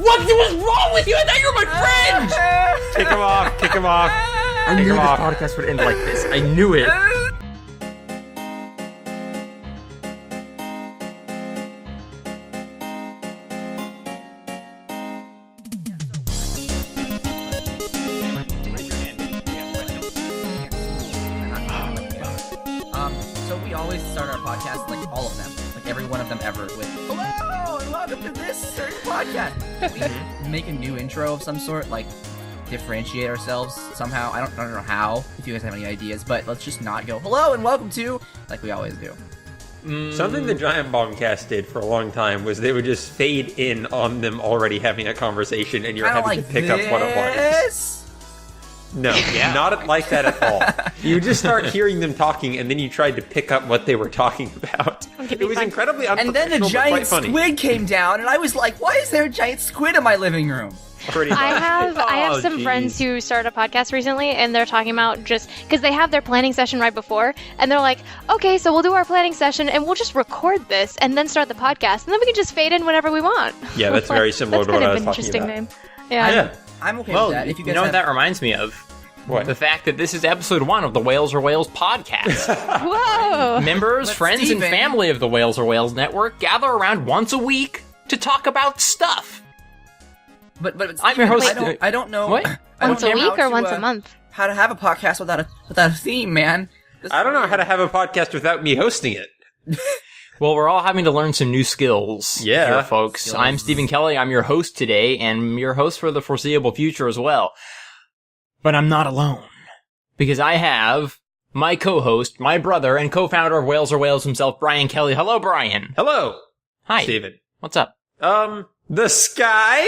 What was wrong with you? I thought you were my friend! Kick him off. Kick him off. I knew this podcast would end like this. I knew it. So we always start our podcast, like all of them, like every one of them ever, with "Hello and welcome to this certain podcast." We make a new intro of some sort, like differentiate ourselves somehow. I don't know how. If you guys have any ideas, but let's just not go "Hello and welcome to" like we always do. Something the Giant Bombcast did for a long time was they would just fade in on them already having a conversation, and you're having to pick up what it was. No, not like that at all. You just start hearing them talking, and then you tried to pick up what they were talking about. It was incredibly unprofessional, and then a but giant quite funny. squid came down, and I was like, "Why is there a giant squid in my living room?" Pretty much. I have some geez. friends who started a podcast recently, and they're talking about just because they have their planning session right before, and they're like, "Okay, so we'll do our planning session, and we'll just record this, and then start the podcast, and then we can just fade in whenever we want." Yeah, that's very similar to what I was talking interesting about. name. Yeah. Yeah. I'm okay Well, with that. If you guys know what have... that reminds me of? What? The fact that this is episode 1 of the Whales or Whales podcast. Whoa! Members, But friends, Steven- and family of the Whales or Whales network gather around once a week to talk about stuff. But I'm your host. I don't know. What? I don't Once a know week how or to, once a month? How to have a podcast without a theme, man. I don't know how to have a podcast without me hosting it. Well, we're all having to learn some new skills Yeah. here, folks. Skills. I'm Stephen Kelly. I'm your host today, and your host for the foreseeable future as well. But I'm not alone, because I have my co-host, my brother, and co-founder of Whales or Whales himself, Bryan Kelly. Hello, Bryan. Hello, Hi. Steven. What's up? The sky?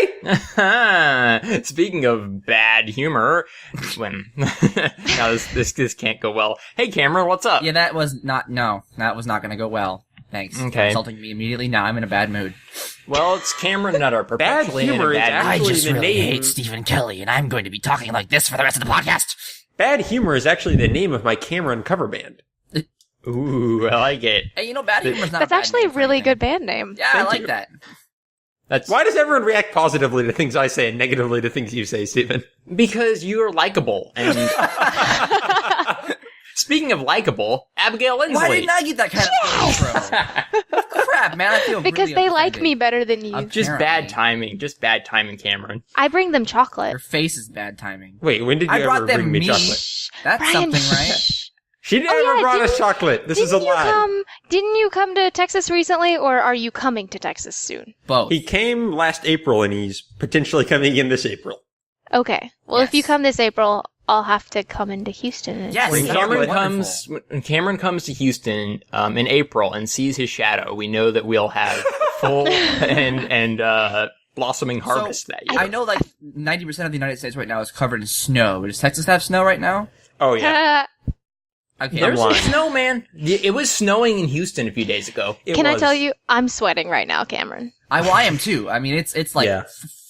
Speaking of bad humor, when now this can't go well. Hey, Cameron, what's up? Yeah, that was not going to go well. Thanks. Okay. For insulting me immediately. Now I'm in a bad mood. Well, it's Cameron Nutter, perpetually in humor a is bad mood. actually the name. Stephen Kelly, and I'm going to be talking like this for the rest of the podcast. Bad humor is actually the name of my Cameron cover band. Ooh, I like it. Hey, bad humor's not That's a bad actually a name for really anything. good band name. Yeah, Thank I like you. that. That's Why does everyone react positively to things I say and negatively to things you say, Steven? because you're likable. And speaking of likable, Abigail Endsley. Why didn't I get that kind of intro? Crap, man, I feel Because really they like offended. me better than you. Just Apparently. bad timing. Just bad timing, Cameron. I bring them chocolate. Your face is bad timing. Wait, when did you I brought ever them bring me meat. chocolate? Shh, That's Bryan, something, right? shh. She never yeah, brought us didn't- chocolate. This is a lie. Didn't you come to Texas recently, or are you coming to Texas soon? Both. He came last April, and he's potentially coming again this April. Okay. Well, if you Yes. come this April, I'll have to come into Houston. And Yes, When that would Cameron be comes, when Cameron comes to Houston in April and sees his shadow, we know that we'll have full and blossoming harvest that year. I know like 90% of the United States right now is covered in snow. Does Texas have snow right now? Oh, yeah. Okay. There's some lying. snow, man. It was snowing in Houston a few days ago. It Can I was. tell you, I'm sweating right now, Cameron. I am too. I mean, it's like Yeah.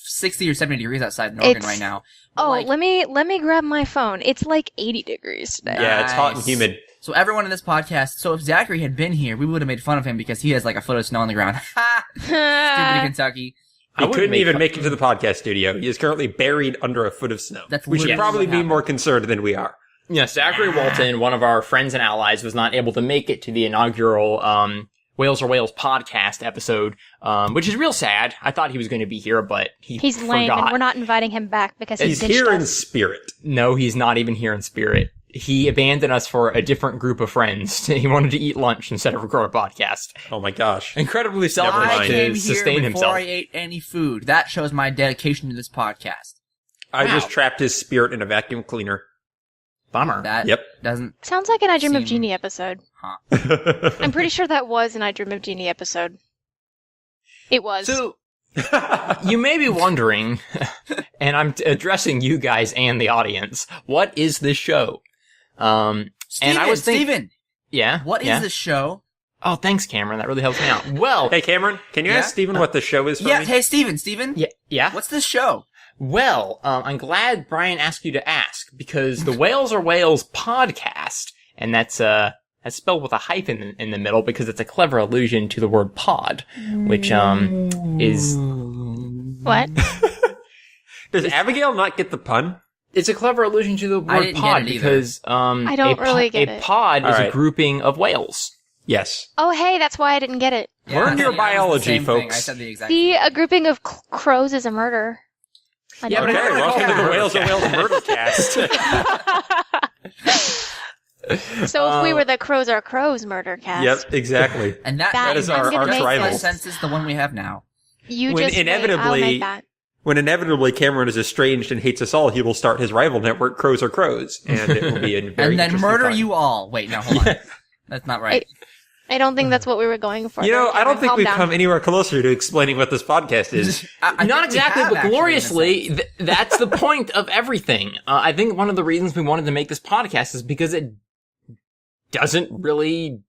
60 or 70 degrees outside in Oregon It's- right now. But, Oh, like, let me grab my phone. It's like 80 degrees today. Yeah, it's hot and Nice. humid. So everyone in this podcast, so if Zachary had been here, we would have made fun of him because he has like a foot of snow on the ground. Ha! Stupid Kentucky. I He wouldn't couldn't make even fun- make it to the podcast studio. He is currently buried under a foot of snow. That's we should literally probably what be happened. more concerned than we are. Yeah, Zachary Walton, one of our friends and allies, was not able to make it to the inaugural Whales or Whales podcast episode, which is real sad. I thought he was going to be here, but He's lame, forgot. and we're not inviting him back because He's ditched here in us. spirit. No, he's not even here in spirit. He abandoned us for a different group of friends. He wanted to eat lunch instead of record a podcast. Oh my gosh. Incredibly selfish Never I mind. came to here sustain before himself. I ate any food. That shows my dedication to this podcast. I Wow. just trapped his spirit in a vacuum cleaner. Bummer. That Yep. doesn't. Sounds like an I Dream of Seem- Genie episode. Huh. I'm pretty sure that was an I Dream of Genie episode. It was. So, you may be wondering, and I'm addressing you guys and the audience, what is this show? And I was thinking, Steven, yeah, what is yeah. this show? Oh, thanks, Cameron. That really helps me out. Well, Hey, Cameron, can you Yeah? ask Steven what the show is for Yeah, me? hey, Steven. yeah. What's this show? Well, I'm glad Bryan asked you to ask, because the Whales or Whales podcast, and that's spelled with a hyphen in the middle because it's a clever allusion to the word pod, which is What? Does Abigail not get the pun? It's a clever allusion to the word pod because I don't really get it. A pod is right. a grouping of whales. Yes. Oh, hey, that's why I didn't get it. Yeah, Learn your biology, folks. I said the exact See, same a grouping of crows is a murder. I Yeah, don't but know. Okay, welcome to the Whales Murder or Whales Murder Cast. So if we were the crows are crows murder cast. Yep, exactly. And that That is I'm our gonna arch make rival. this. sense is the one we have now. You When just wait, I'll inevitably- make that. When inevitably Cameron is estranged and hates us all, he will start his rival network, Crows or Crows, and it will be a very And then interesting murder time. you all. Wait, no, hold on. That's not right. I don't think that's what we were going for. You know, there, I don't Cameron. think Calm we've down. come anywhere closer to explaining what this podcast is. I think Not we exactly, have but actually, in a gloriously, sense. that's the point of everything. I think one of the reasons we wanted to make this podcast is because it doesn't really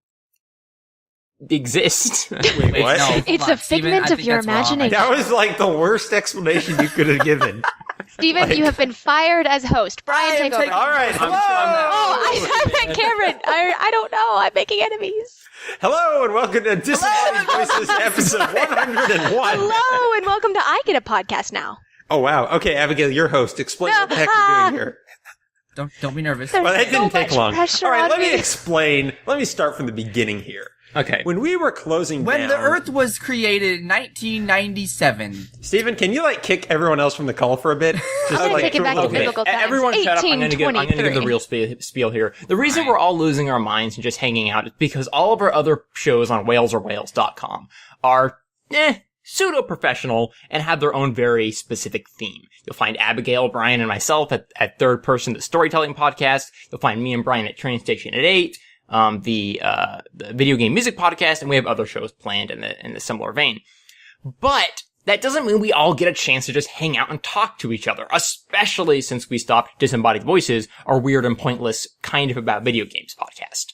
exist. Wait, Wait, what? no, hold It's on, a Steven, figment I of think your that's wrong. imagination. That was like the worst explanation you could have given. Steven, you have been fired as host. Brian, take over. All right, hello! Oh, I meant Cameron. I don't know. I'm making enemies. Hello, and welcome to Disembodied Voices, episode 101. Hello, and welcome to I Get a Podcast Now. Oh, wow. Okay, Abigail, your host. Explain what the heck you're doing here. Don't be nervous. There's Well, that so didn't take much long. pressure All right, on let me me. explain. Let me start from the beginning here. Okay. When we were closing When down... the Earth was created in 1997. Steven, can you, kick everyone else from the call for a bit? Just, I'm gonna take it back to Okay, biblical times. everyone shut up. I'm going to give the 1823. real spiel here. The reason we're all losing our minds and just hanging out is because all of our other shows on whalesorwhales.com are, pseudo-professional and have their own very specific theme. You'll find Abigail, Brian, and myself at Third Person, the Storytelling Podcast. You'll find me and Brian at Train Station at 8. The Video Game Music Podcast, and we have other shows planned in the similar vein. But that doesn't mean we all get a chance to just hang out and talk to each other, especially since we stopped Disembodied Voices, our weird and pointless kind of about video games podcast.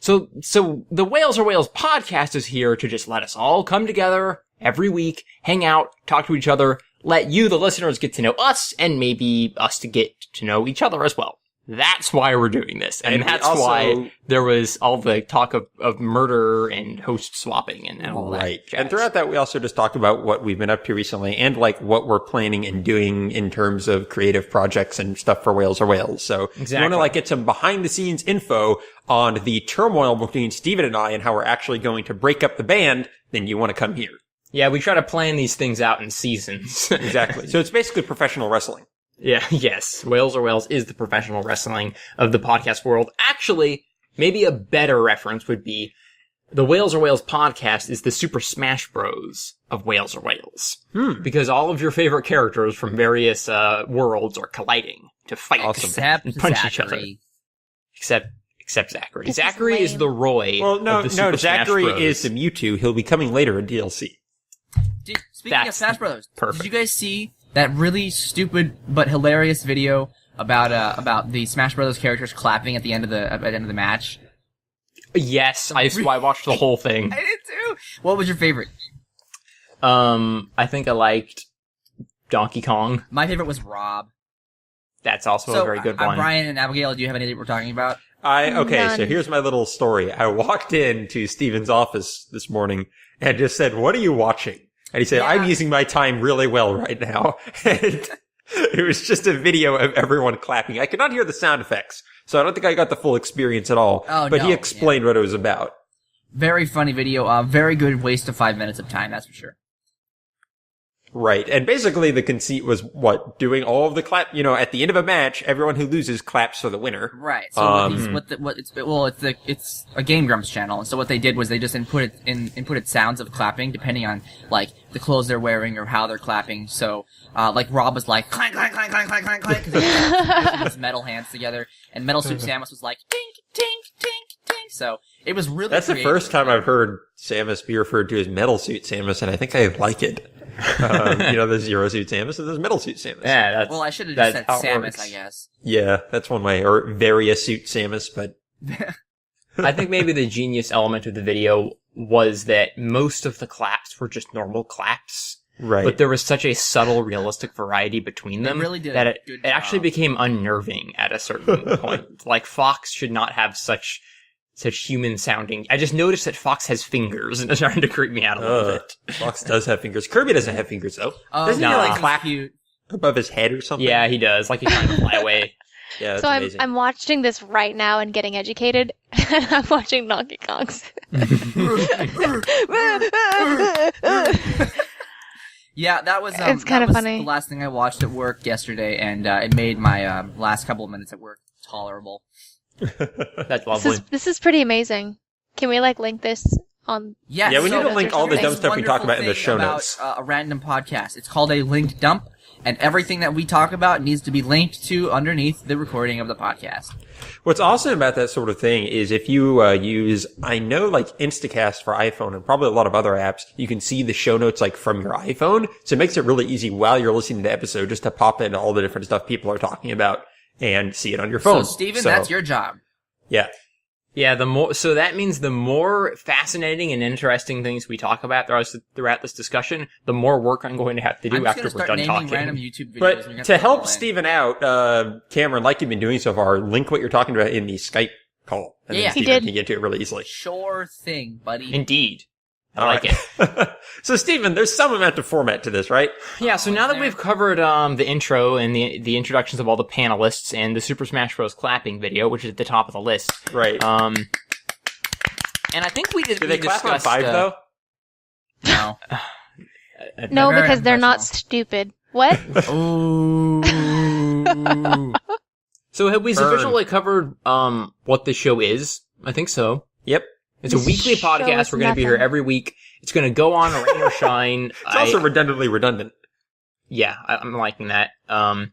So the Whales or Whales podcast is here to just let us all come together every week, hang out, talk to each other, let you, the listeners, get to know us, and maybe us to get to know each other as well. That's why we're doing this. And we that's also- why there was all the talk of murder and host swapping and all that. Right. jazz. And throughout that, we also just talked about what we've been up to recently and what we're planning and doing in terms of creative projects and stuff for Whales or Whales. So if you Exactly. want to get some behind the scenes info on the turmoil between Steven and I and how we're actually going to break up the band, then you want to come here. Yeah, we try to plan these things out in seasons. Exactly. So it's basically professional wrestling. Yeah, yes. Whales or Whales is the professional wrestling of the podcast world. Actually, maybe a better reference would be the Whales or Whales podcast is the Super Smash Bros. Of Whales or Whales. Because all of your favorite characters from various worlds are colliding to fight Except and punch each other. Zachary. Except Zachary. This is Zachary is lame. the Roy Well, no, of the Super Smash Zachary Bros. is the Mewtwo. He'll be coming later in DLC. Speaking of That's Smash Brothers, perfect. did you guys see that really stupid but hilarious video about the Smash Brothers characters clapping at the end of the match? Yes, I watched the whole thing. I did too. What was your favorite? I think I liked Donkey Kong. My favorite was Rob. That's also a very good one. Brian and Abigail, do you have any that we're talking about? Okay, so None. here's my little story. I walked into Steven's office this morning and just said, "What are you watching?" And he said, Yeah. "I'm using my time really well right now." And it was just a video of everyone clapping. I could not hear the sound effects, so I don't think I got the full experience at all. Oh, but no, he explained what it was about. Very funny video. Very good waste of 5 minutes of time, that's for sure. Right. And basically the conceit was doing all of the clap, at the end of a match, everyone who loses claps for the winner. Right. So it's a Game Grumps channel, and so what they did was they just inputted sounds of clapping depending on the clothes they're wearing or how they're clapping. So Rob was like clank clank clank clank clank clank clank because he had his metal hands together, and Metal Suit Samus was like tink tink tink tink. So it was really. That's the creative. first time I've heard Samus be referred to as Metal Suit Samus, and I think I like it. There's Zero Suit Samus and there's Metal Suit Samus. Yeah, that's Well, I should have just said that's how it Samus, works. I guess. Yeah, that's one way. Or Various Suit Samus, but I think maybe the genius element of the video was that most of the claps were just normal claps. right. But there was such a subtle, realistic variety between them really did that a it good actually job. became unnerving at a certain point. Like, Fox should not have such such human sounding. I just noticed that Fox has fingers and it's starting to creep me out a little bit. Fox does have fingers. Kirby doesn't have fingers though. Doesn't he nah. clap above his head or something? Yeah, he does. Like he's trying to fly away. Yeah, that's So amazing. I'm watching this right now and getting educated, and I'm watching Donkey Kong's. Yeah, that was It's kinda funny. the last thing I watched at work yesterday, and it made my last couple of minutes at work tolerable. That's lovely. This is pretty amazing. Can we link this on? Yes, Yeah, we need to so link all the It's dumb stuff we talk about in the wonderful show thing notes. about, a random podcast. It's called a linked dump, and everything that we talk about needs to be linked to underneath the recording of the podcast. What's awesome about that sort of thing is if you use, I know Instacast for iPhone and probably a lot of other apps, you can see the show notes from your iPhone. So it makes it really easy while you're listening to the episode just to pop in all the different stuff people are talking about and see it on your phone. So, Steven, that's your job. Yeah. Yeah, so that means the more fascinating and interesting things we talk about throughout this discussion, the more work I'm going to have to do after we're done talking. Random YouTube videos But to help Steven out, Cameron, like you've been doing so far, link what you're talking about in the Skype call. And then Yeah. Steven can get to it really easily. Sure thing, buddy. Indeed. I like it. So, Steven, there's some amount of format to this, right? Yeah, so now that we've covered the intro and the introductions of all the panelists and the Super Smash Bros. Clapping video, which is at the top of the list. Right. And I think we Do they clap on discussed 5, though? No. No, very because they're not unprofessional. stupid. What? Ooh. So have we Burn. sufficiently covered what the show is? I think so. Yep. It's a This weekly show podcast. is We're going to be here nothing. every week. It's going to go on rain or shine. It's also redundantly redundant. Yeah, I'm liking that. I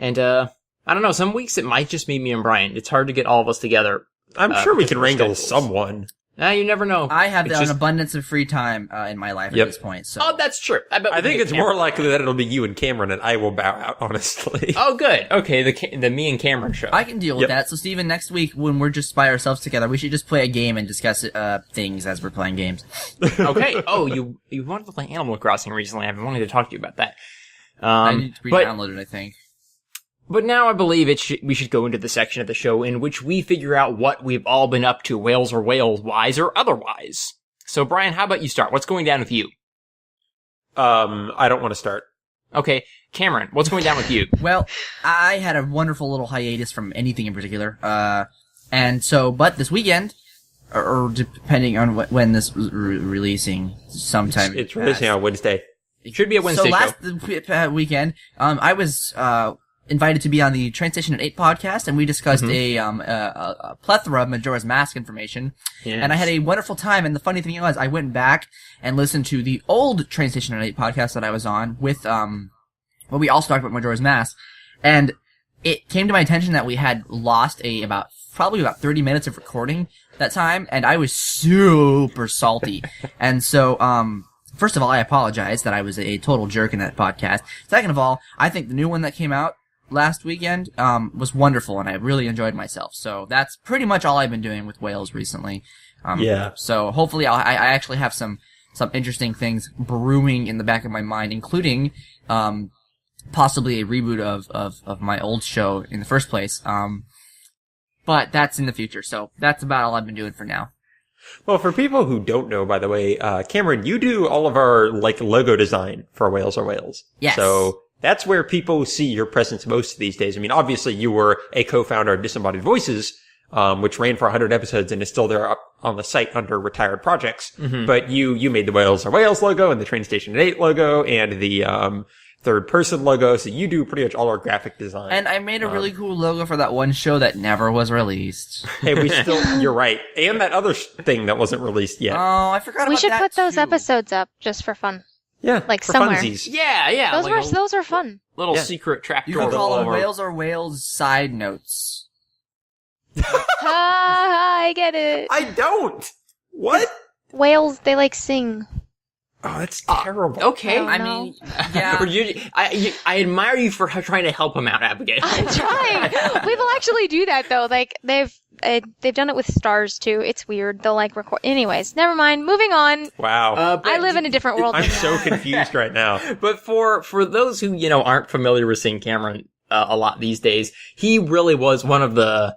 don't know. Some weeks it might just be me and Brian. It's hard to get all of us together. I'm sure we because can of wrangle schedules. someone. You never know. I have It's an just- abundance of free time in my life Yep. at this point. So Oh, that's true. I bet I we think can it's get more Cameron. likely that it'll be you and Cameron, and I will bow out, honestly. Oh, good. Okay, the me and Cameron show. I can deal with Yep. that. So, Steven, next week when we're just by ourselves together, we should just play a game and discuss things as we're playing games. Okay. Oh, you wanted to play Animal Crossing recently. I've been wanting to talk to you about that. I need to but re-download it, I think. But now I believe we should go into the section of the show in which we figure out what we've all been up to, Wales or Wales-wise or otherwise. So, Brian, how about you start? What's going down with you? I don't want to start. Okay, Cameron, what's going down with you? Well, I had a wonderful little hiatus from anything in particular. But this weekend, or depending on when this was releasing, sometime. It's releasing on Wednesday. It should be a Wednesday So show. last weekend, I was invited to be on the Train Station at 8 podcast, and we discussed a plethora of Majora's Mask information. Yes. And I had a wonderful time, and the funny thing was, I went back and listened to the old Train Station at 8 podcast that I was on with, where we also talked about Majora's Mask, and it came to my attention that we had lost probably about 30 minutes of recording that time, and I was super salty. And so, first of all, I apologize that I was a total jerk in that podcast. Second of all, I think the new one that came out last weekend was wonderful, and I really enjoyed myself. So that's pretty much all I've been doing with Wales recently. Yeah. So hopefully I actually have some interesting things brewing in the back of my mind, including possibly a reboot of my old show in the first place. But that's in the future. So that's about all I've been doing for now. Well, for people who don't know, by the way, Cameron, you do all of our logo design for Wales or Wales. Yes. So that's where people see your presence most these days. I mean, obviously you were a co-founder of Disembodied Voices, which ran for 100 episodes and is still there up on the site under retired projects. Mm-hmm. But you made the Wales or Wales logo and the Train Station at 8 logo and the third person logo. So you do pretty much all our graphic design. And I made a really cool logo for that one show that never was released. Hey, you're right. And that other thing that wasn't released yet. Oh, I forgot about that. We should put those too. episodes up just for fun. Yeah. Like for somewhere. funsies. Yeah. Those are fun. Little Yeah. secret trapdoor. You can call them over. Wales or Wales side notes. I get it. I don't. What? Whales, they sing. Oh, that's terrible. Okay. Oh, I no. mean, yeah. I admire you for trying to help him out, Abigail. I'm trying. People actually do that though. They've done it with stars too. It's weird. They'll record. Anyways, never mind. Moving on. Wow. I live in a different world. I'm than so that. confused right now. But for those who, aren't familiar with seeing Cameron a lot these days, he really was one of the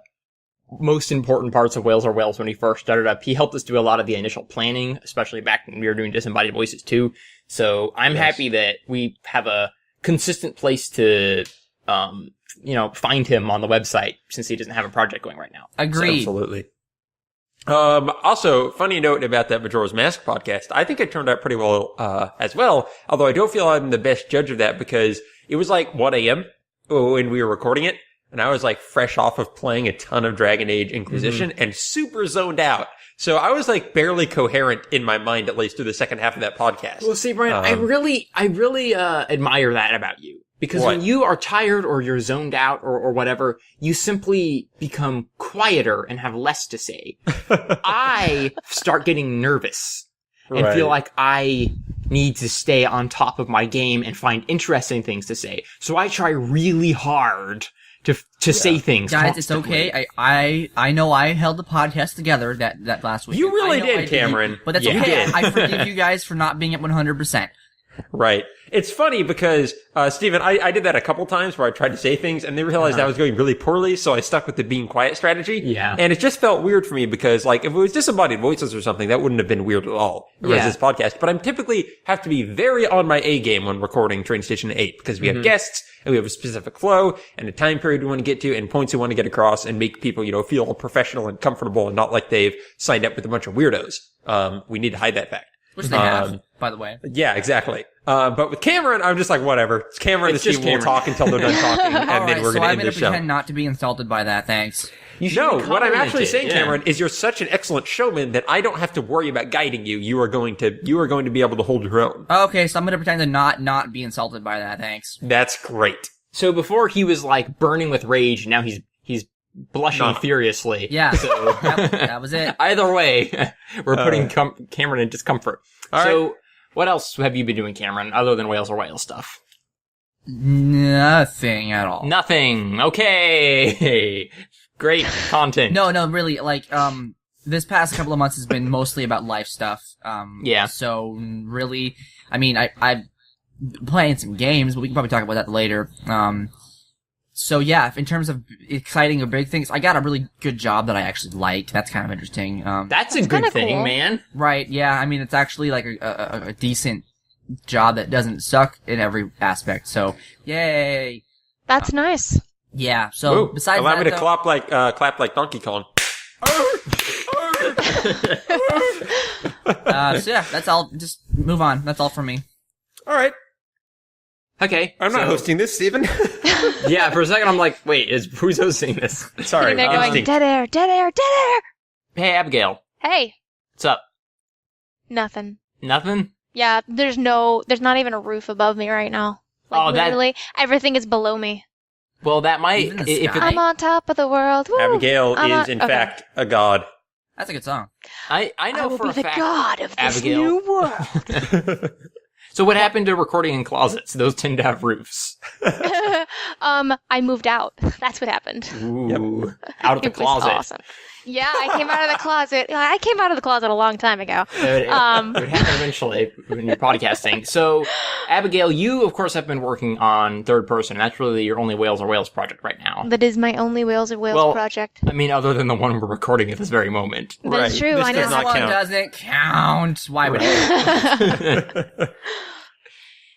most important parts of Wales Are Wales when he first started up. He helped us do a lot of the initial planning, especially back when we were doing Disembodied Voices too. So I'm happy that we have a consistent place to, find him on the website since he doesn't have a project going right now. Agreed. Absolutely. Also, funny note about that Majora's Mask podcast. I think it turned out pretty well, as well. Although I don't feel I'm the best judge of that because it was like 1 a.m. when we were recording it. And I was like fresh off of playing a ton of Dragon Age Inquisition and super zoned out. So I was like barely coherent in my mind, at least through the second half of that podcast. Well, see, Bryan, I really admire that about you. Because when you are tired or you're zoned out or whatever, you simply become quieter and have less to say. I start getting nervous and feel like I need to stay on top of my game and find interesting things to say. So I try really hard to say things. Guys, constantly. it's okay. I know I held the podcast together that last week. You really did, Cameron. But that's okay. I forgive you guys for not being at 100%. Right. It's funny because, Steven, I did that a couple times where I tried to say things and they realized I was going really poorly, so I stuck with the being quiet strategy. Yeah. And it just felt weird for me because, like, if it was Disembodied Voices or something, that wouldn't have been weird at all. Whereas this podcast. But I'm typically have to be very on my A game when recording Train Station 8 because we have guests and we have a specific flow and a time period we want to get to and points we want to get across and make people, feel professional and comfortable and not like they've signed up with a bunch of weirdos. We need to hide that fact. Which they have, by the way. Yeah, exactly. But with Cameron, I'm just like, whatever. It's Cameron and the team will talk until they're done talking, and then we're going to end the show. pretend not to be insulted by that, thanks. No, what I'm actually saying, Cameron, is you're such an excellent showman that I don't have to worry about guiding you. You are going to be able to hold your own. Okay, so I'm going to pretend to not be insulted by that, thanks. That's great. So before he was like burning with rage, now he's blushing furiously. Yeah. So Yep, that was it. Either way, we're putting Cameron in discomfort. All right. What else have you been doing, Cameron, other than Wales Are Wales stuff? Nothing at all. Nothing. Okay. Great content. No, really, this past couple of months has been mostly about life stuff. Yeah. So, really, I mean, I've been playing some games, but we can probably talk about that later. So yeah, in terms of exciting or big things, I got a really good job that I actually liked. That's kind of interesting. That's a good thing, cool. Man. Right, yeah, I mean, it's actually like a decent job that doesn't suck in every aspect, so, yay! That's nice. Yeah, so, besides allow that, me to clap like Donkey Kong. So yeah, that's all, just move on, that's all from me. Alright. Okay. I'm not hosting this, Steven. Yeah, for a second I'm like, wait, who's hosting this? Sorry. They're going, dead air, dead air, dead air! Hey, Abigail. Hey. What's up? Nothing. Nothing? Yeah, there's not even a roof above me right now. Like, literally, everything is below me. Well, that might... I'm on top of the world. Woo! Abigail is, in fact, a god. That's a good song. I know for a fact... I will be the god of this Abigail. new world. So what happened to recording in closets? Those tend to have roofs. I moved out. That's what happened. Ooh. Out of the closet. Was awesome. Yeah, I came out of the closet. I came out of the closet a long time ago. It would happen eventually when you're podcasting. So, Abigail, you, of course, have been working on third person. That's really your only Wales Are Wales project right now. That is my only Wales Are Wales project. I mean, other than the one we're recording at this very moment. That's true. This I know. does not count. Doesn't count. Why would it?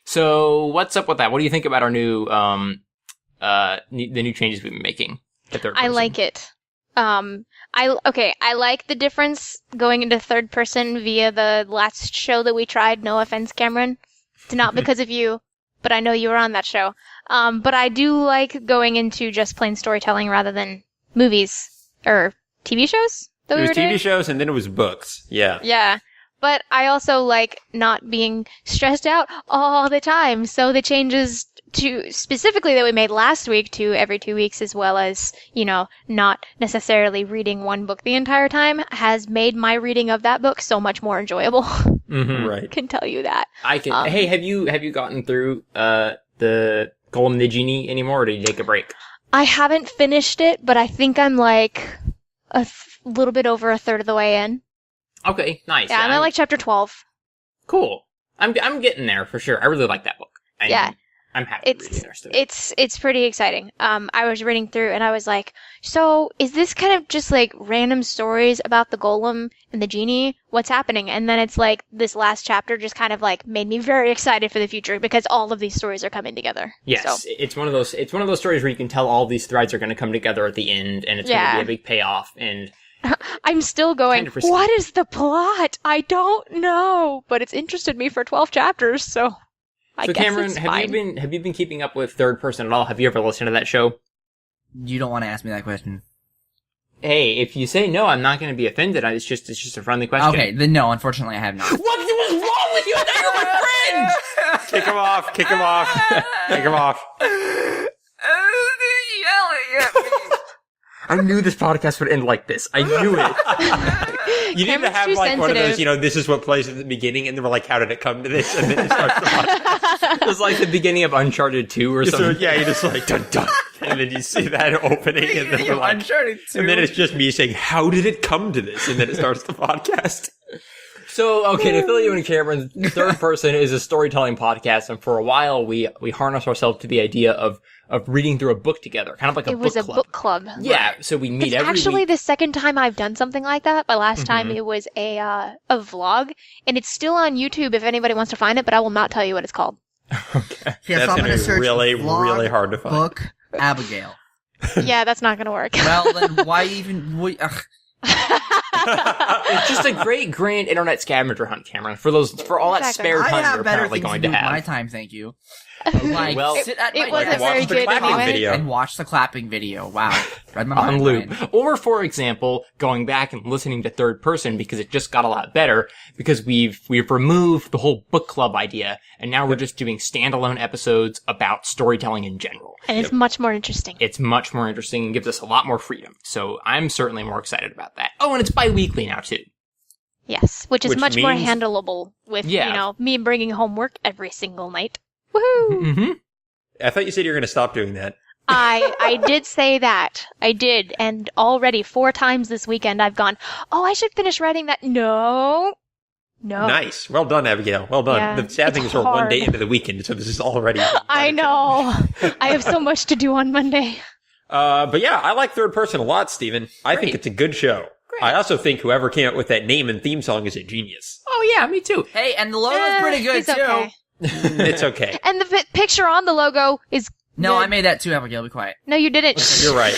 So, what's up with that? What do you think about our new, the new changes we've been making at third person? I like it. I like the difference going into third person via the last show that we tried. No offense, Cameron. It's not because of you, but I know you were on that show. But I do like going into just plain storytelling rather than movies or TV shows that It we was were TV doing. shows and then it was books. Yeah. Yeah. But I also like not being stressed out all the time. So the changes to specifically that we made last week to every 2 weeks, as well as, not necessarily reading one book the entire time, has made my reading of that book so much more enjoyable. Mm-hmm. Right. Can tell you that. I can. Hey, have you gotten through the Golem Nagini anymore, or did you take a break? I haven't finished it, but I think I'm like a little bit over a third of the way in. Okay, nice. Yeah, I'm at like chapter 12. Cool. I'm getting there for sure. I really like that book. Yeah. I'm happy to read the rest of it. It's pretty exciting. I was reading through and I was like, so is this kind of just like random stories about the golem and the genie? What's happening? And then it's like this last chapter just kind of like made me very excited for the future because all of these stories are coming together. Yes, so. it's one of those stories where you can tell all these threads are going to come together at the end, and it's going to be a big payoff. And I'm still going, what is the plot? I don't know, but it's interested me for 12 chapters, so I guess Cameron, it's fine. have you been keeping up with Third Person at all? Have you ever listened to that show? You don't want to ask me that question. Hey, if you say no, I'm not going to be offended. It's just a friendly question. Okay, then no, unfortunately I have not. What was wrong with you? I thought you were my friend! Kick him off, kick him off, kick him off. Yelling at me. I knew this podcast would end like this. I knew it. You need to have like one of those, this is what plays at the beginning, and then we're like, how did it come to this? And then it starts the podcast. It was like the beginning of Uncharted 2 or something. Yeah, you just like, dun dun. And then you see that opening, and then we're like, Uncharted 2. And then it's just me saying, how did it come to this? And then it starts the podcast. So, okay, to fill you in, Cameron, Third Person is a storytelling podcast, and for a while we harnessed ourselves to the idea of reading through a book together, kind of like a book club. It was a book club. Yeah, so we meet every week. It's actually the second time I've done something like that, but last time it was a vlog, and it's still on YouTube if anybody wants to find it, but I will not tell you what it's called. Okay. Yeah, that's so I'm going to search really, vlog, really hard to find. Book, Abigail. Yeah, that's not going to work. Well, then why even... It's just a great grand internet scavenger hunt, Cameron. For all that spare time you're apparently going to have. My time, thank you. Like, well, it wasn't very good anyway. And watch the clapping video. Wow, read my on mind, loop. Ryan. Or, for example, going back and listening to Third Person because it just got a lot better because we've removed the whole book club idea and now we're just doing standalone episodes about storytelling in general. And it's much more interesting. It's much more interesting and gives us a lot more freedom. So I'm certainly more excited about that. Oh, and it's bi-weekly now too. Yes, which is much more handleable with me bringing home work every single night. Woohoo! Mm-hmm. I thought you said you were going to stop doing that. I did say that. I did. And already 4 times this weekend I've gone, I should finish writing that. No. Nice. Well done, Abigail. Well done. Yeah, the sad thing is we're 1 day into the weekend, so this is already... I know. I have so much to do on Monday. But yeah, I like Third Person a lot, Steven. I think it's a good show. Great. I also think whoever came up with that name and theme song is a genius. Oh yeah, me too. Hey, and the logo's pretty good, too. Okay. It's okay. And the picture on the logo is No, good. I made that too, Abigail. Be quiet. No, you didn't. You're right.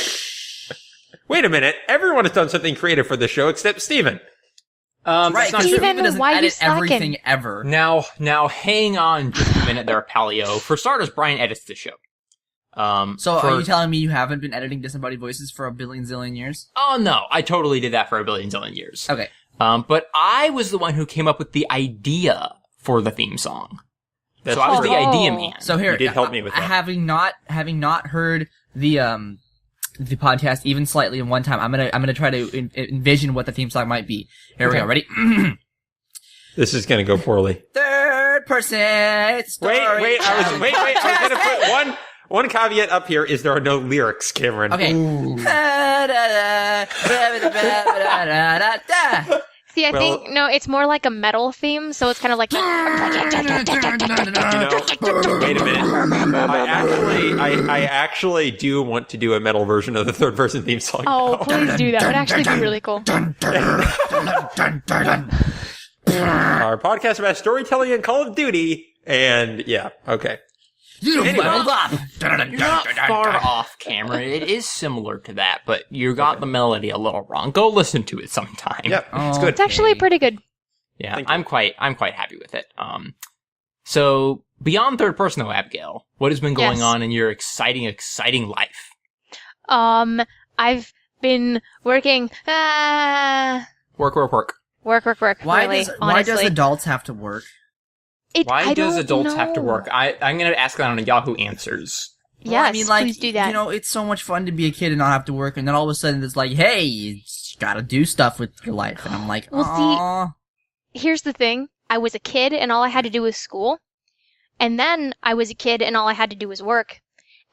Wait a minute. Everyone has done something creative for the show except Steven. Right, because Steven doesn't why edit you everything ever. Now, hang on just a minute there, Palio. For starters, Brian edits the show. So are you telling me you haven't been editing Disembodied Voices for a billion zillion years? Oh no, I totally did that for a billion zillion years. Okay. But I was the one who came up with the idea for the theme song. That's so I was true. the idea man. So here, You did help me with that. Having not heard the podcast even slightly in one time, I'm gonna try to envision what the theme song might be. Here we go. Ready? This is going to go poorly. Third person. Wait. I was going to put one caveat up here is there are no lyrics, Cameron. Okay. See, I think it's more like a metal theme, so it's kind of like. Wait a minute. I actually do want to do a metal version of the Third Person theme song. Oh, please do that. It would actually be really cool. Our podcast about storytelling and Call of Duty, and yeah, okay. You're not far off, Cameron. It is similar to that, but you got the melody a little wrong. Go listen to it sometime. Yep, it's good. It's actually pretty good. Yeah, I'm quite happy with it. So beyond Third Person though, Abigail, what has been going on in your exciting life? I've been working. Work. Why does adults have to work? Why does adults have to work? I'm going to ask that on a Yahoo Answers. Yes, well, I mean, like, please do that. You know, it's so much fun to be a kid and not have to work, and then all of a sudden it's like, hey, you gotta do stuff with your life. And I'm like, well, see, here's the thing. I was a kid and all I had to do was school. And then I was a kid and all I had to do was work.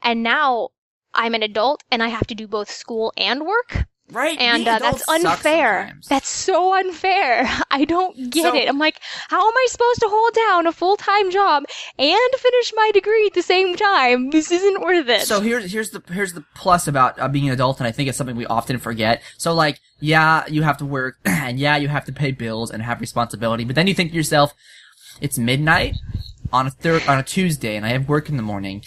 And now I'm an adult and I have to do both school and work. Right? And that's unfair. That's so unfair. I don't get it. I'm like, how am I supposed to hold down a full-time job and finish my degree at the same time? This isn't worth it. So here's the plus about being an adult, and I think it's something we often forget. So like, yeah, you have to work, and yeah, you have to pay bills and have responsibility, but then you think to yourself, it's midnight on a Tuesday, and I have work in the morning,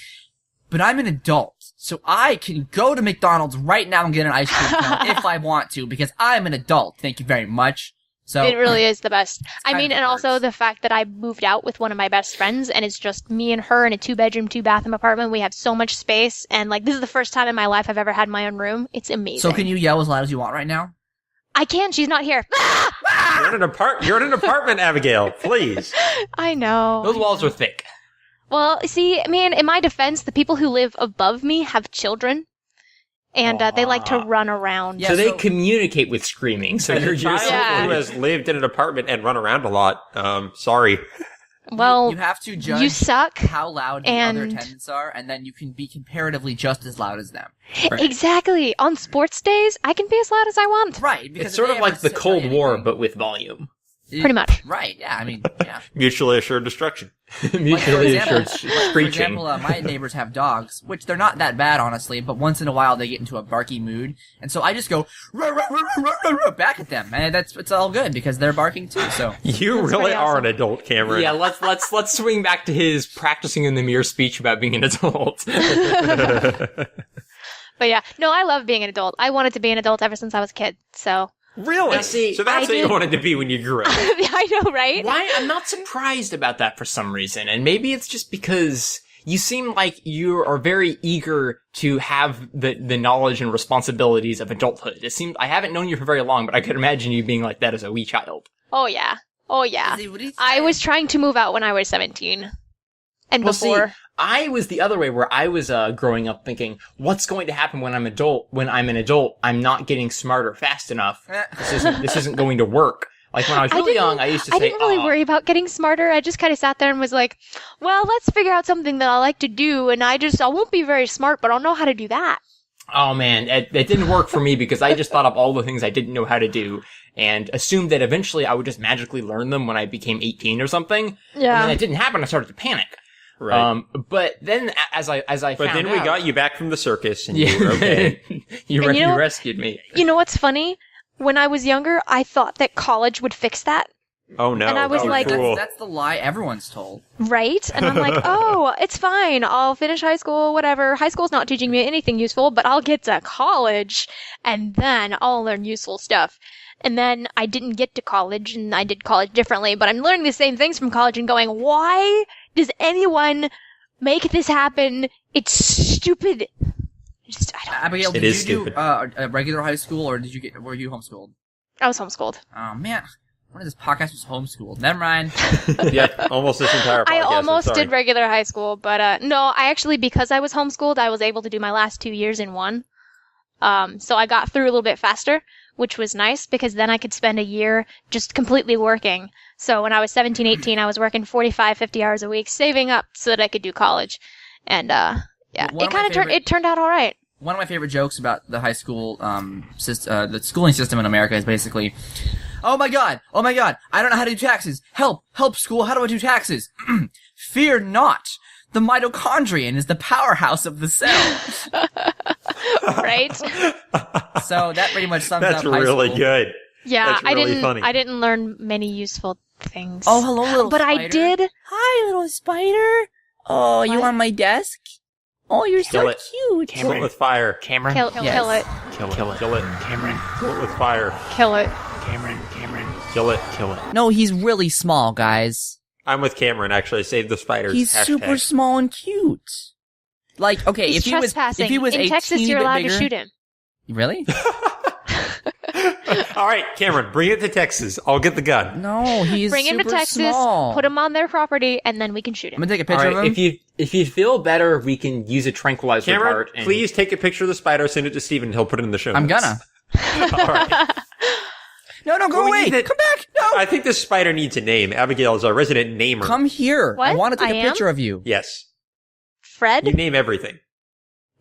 but I'm an adult. So I can go to McDonald's right now and get an ice cream cone if I want to, because I'm an adult. Thank you very much. So it really is the best. I mean, and also the fact that I moved out with one of my best friends, and it's just me and her in a 2-bedroom, 2-bathroom apartment. We have so much space, and like, this is the first time in my life I've ever had my own room. It's amazing. So can you yell as loud as you want right now? I can. She's not here. You're in an apartment, Abigail. Please. I know. Those walls are thick. Well, see, I mean, in my defense, the people who live above me have children, and they like to run around. Yeah, so they communicate with screaming. So you're who has lived in an apartment and run around a lot. Sorry. Well, you have to judge you suck how loud the other tenants are, and then you can be comparatively just as loud as them. Right. Exactly. On sports days, I can be as loud as I want. Right. Because it's sort of like the Cold War, but with volume. Pretty much. Right, yeah, I mean, yeah. Mutually assured destruction. Mutually assured screeching. For example, my neighbors have dogs, which they're not that bad, honestly, but once in a while they get into a barky mood, and so I just go back at them, and it's all good, because they're barking too, so. You really are an adult, Cameron. Yeah, let's swing back to his practicing in the mirror speech about being an adult. But yeah, no, I love being an adult. I wanted to be an adult ever since I was a kid, so. Really? So that's what you wanted to be when you grew up. I know, right? Why? I'm not surprised about that for some reason. And maybe it's just because you seem like you are very eager to have the knowledge and responsibilities of adulthood. It seems, I haven't known you for very long, but I could imagine you being like that as a wee child. Oh yeah. Oh yeah. I was trying to move out when I was 17. And before. See, I was the other way, where I was growing up thinking, what's going to happen when I'm an adult? I'm not getting smarter fast enough. This isn't going to work. Like when I was really young, I used to say, I didn't really worry about getting smarter. I just kind of sat there and was like, well, let's figure out something that I like to do, and I won't be very smart, but I'll know how to do that. Oh man, it didn't work for me, because I just thought of all the things I didn't know how to do and assumed that eventually I would just magically learn them when I became 18 or something. Yeah. And when that didn't happen, I started to panic. Right. But then as I found out. But then we got you back from the circus and you were okay. you rescued me. You know what's funny? When I was younger, I thought that college would fix that. Oh no. And I was like, that's the lie everyone's told. Right? And I'm like, oh, it's fine. I'll finish high school, whatever. High school's not teaching me anything useful, but I'll get to college and then I'll learn useful stuff. And then I didn't get to college, and I did college differently, but I'm learning the same things from college and going, why does anyone make this happen? It's stupid. Abigail, did you do a regular high school, or were you homeschooled? I was homeschooled. Oh man, one of this podcast was homeschooled. Never mind. Yeah, almost this entire podcast. I almost did regular high school, but no, I actually, because I was homeschooled, I was able to do my last 2 years in one. So I got through a little bit faster, which was nice, because then I could spend a year just completely working. So when I was 17, 18, I was working 45, 50 hours a week, saving up so that I could do college. And, yeah, it turned out all right. One of my favorite jokes about the high school, the schooling system in America is basically, oh my god, I don't know how to do taxes. Help school, how do I do taxes? Fear not. The mitochondrion is the powerhouse of the cell. Right? So that pretty much sums up high school. That's really good. Yeah, That's really funny. I didn't learn many useful things. Oh, hello, little but spider. I did. Hi, little spider. Oh, you on my desk? Oh, you're so cute. Kill it with fire. Cameron. Kill it. Kill it. Cameron. Kill it with fire. Kill it. Cameron. Kill it. No, he's really small, guys. I'm with Cameron, actually. Save the spiders. He's super small and cute. Like, okay, if he was in Texas, you're allowed to shoot him. Really? All right, Cameron, bring it to Texas. I'll get the gun. No, he's bring him to Texas, small. put him on their property, and then we can shoot him. I'm gonna take a picture of him. If you feel better, we can use a tranquilizer Cameron, dart. please take a picture of the spider, send it to Steven, he'll put it in the show notes. I'm gonna. All right. No, go away! Come back! No! I think this spider needs a name. Abigail is our resident namer. Come here. What? I want to take a picture of you. Yes. Fred? You name everything.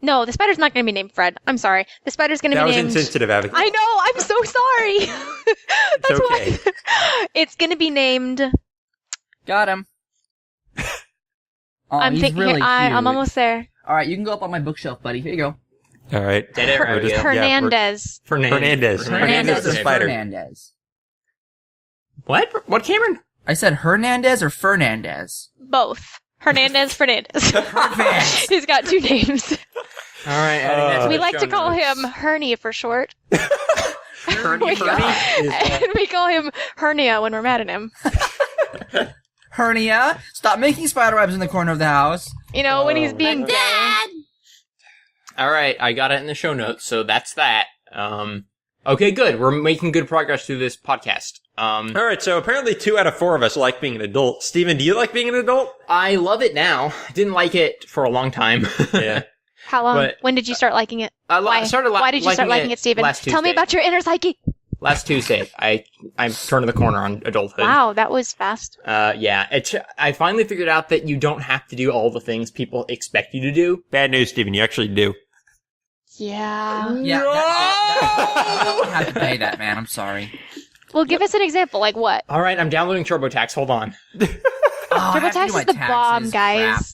No, the spider's not going to be named Fred. I'm sorry. The spider's going to be named... That was insensitive, Abigail. I know, I'm so sorry. That's okay. why. It's going to be named... Got him. Oh, I'm he's thinking. really cute. I'm almost there. All right, you can go up on my bookshelf, buddy. Here you go. All right. Hernandez. Fernandez the spider. Hernandez. What? What, Cameron? I said Hernandez or Fernandez? Both. Hernandez Fernandez. Perfect. He's got 2 names. All right. adding that to We the like show to call notes. him Hernie for short. Fernie? And we call him Hernia when we're mad at him. Hernia, stop making spider webs in the corner of the house. You know, when he's being gay. All right, I got it in the show notes, so that's that. Okay, good. We're making good progress through this podcast. All right, so apparently 2 out of 4 of us like being an adult. Steven, do you like being an adult? I love it now. Didn't like it for a long time. Yeah. How long? But- when did you start liking it? I started Why did you start liking it, Steven? last Tell me Tuesday. about your inner psyche. Last Tuesday. I'm turning the corner on adulthood. Wow, that was fast. Yeah. I finally figured out that you don't have to do all the things people expect you to do. Bad news, Steven, you actually do. Yeah. Yeah, you have to pay that, man. I'm sorry. Well, give us an example. Like what? All right, I'm downloading TurboTax. Hold on. Oh, I have to TurboTax do my is the taxes. bomb, guys.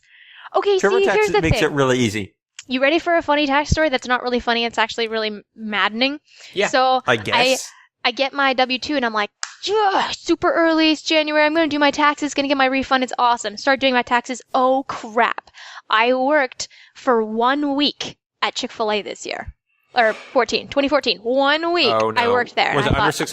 Crap. Okay, see, here's TurboTax the makes thing. it really easy. You ready for a funny tax story that's not really funny? It's actually really maddening. Yeah, So I guess. I get my W-2 and I'm like, super early. It's January. I'm going to do my taxes. Going to get my refund. It's awesome. Start doing my taxes. Oh, crap. I worked for 1 week at Chick-fil-A this year. Or 2014. 1 week. Oh, no. I worked there. Was it and I under thought,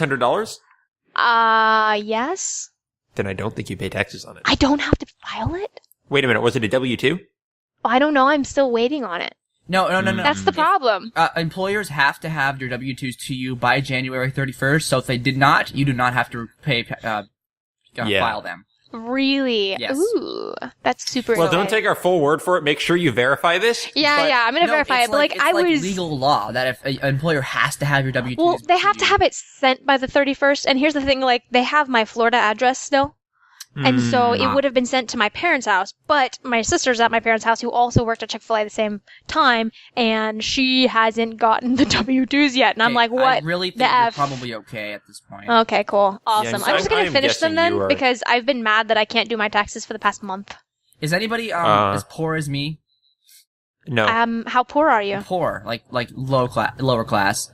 $600? Yes. Then I don't think you pay taxes on it. I don't have to file it? Wait a minute, was it a W-2? I don't know. I'm still waiting on it. No. That's the problem. Employers have to have their W-2s to you by January 31st, so if they did not, you do not have to file them. Really? Yes. Ooh, that's super Well, don't annoying. take our full word for it. Make sure you verify this. Yeah, I'm gonna verify it. But it's I was legal law that if an employer has to have your W-2s. well, they have to have it sent by the 31st. And here's the thing: like they have my Florida address still, and so it would have been sent to my parents' house. But my sister's at my parents' house, who also worked at Chick-fil-A at the same time, and she hasn't gotten the W-2s yet. And I'm like, what? I really think the you're F? probably okay at this point. Okay, cool, awesome. so I'm just gonna I'm finish them guessing you then are- because I've been mad that I can't do my taxes for the past month. Is anybody as poor as me? No. How poor are you? Poor, like lower class.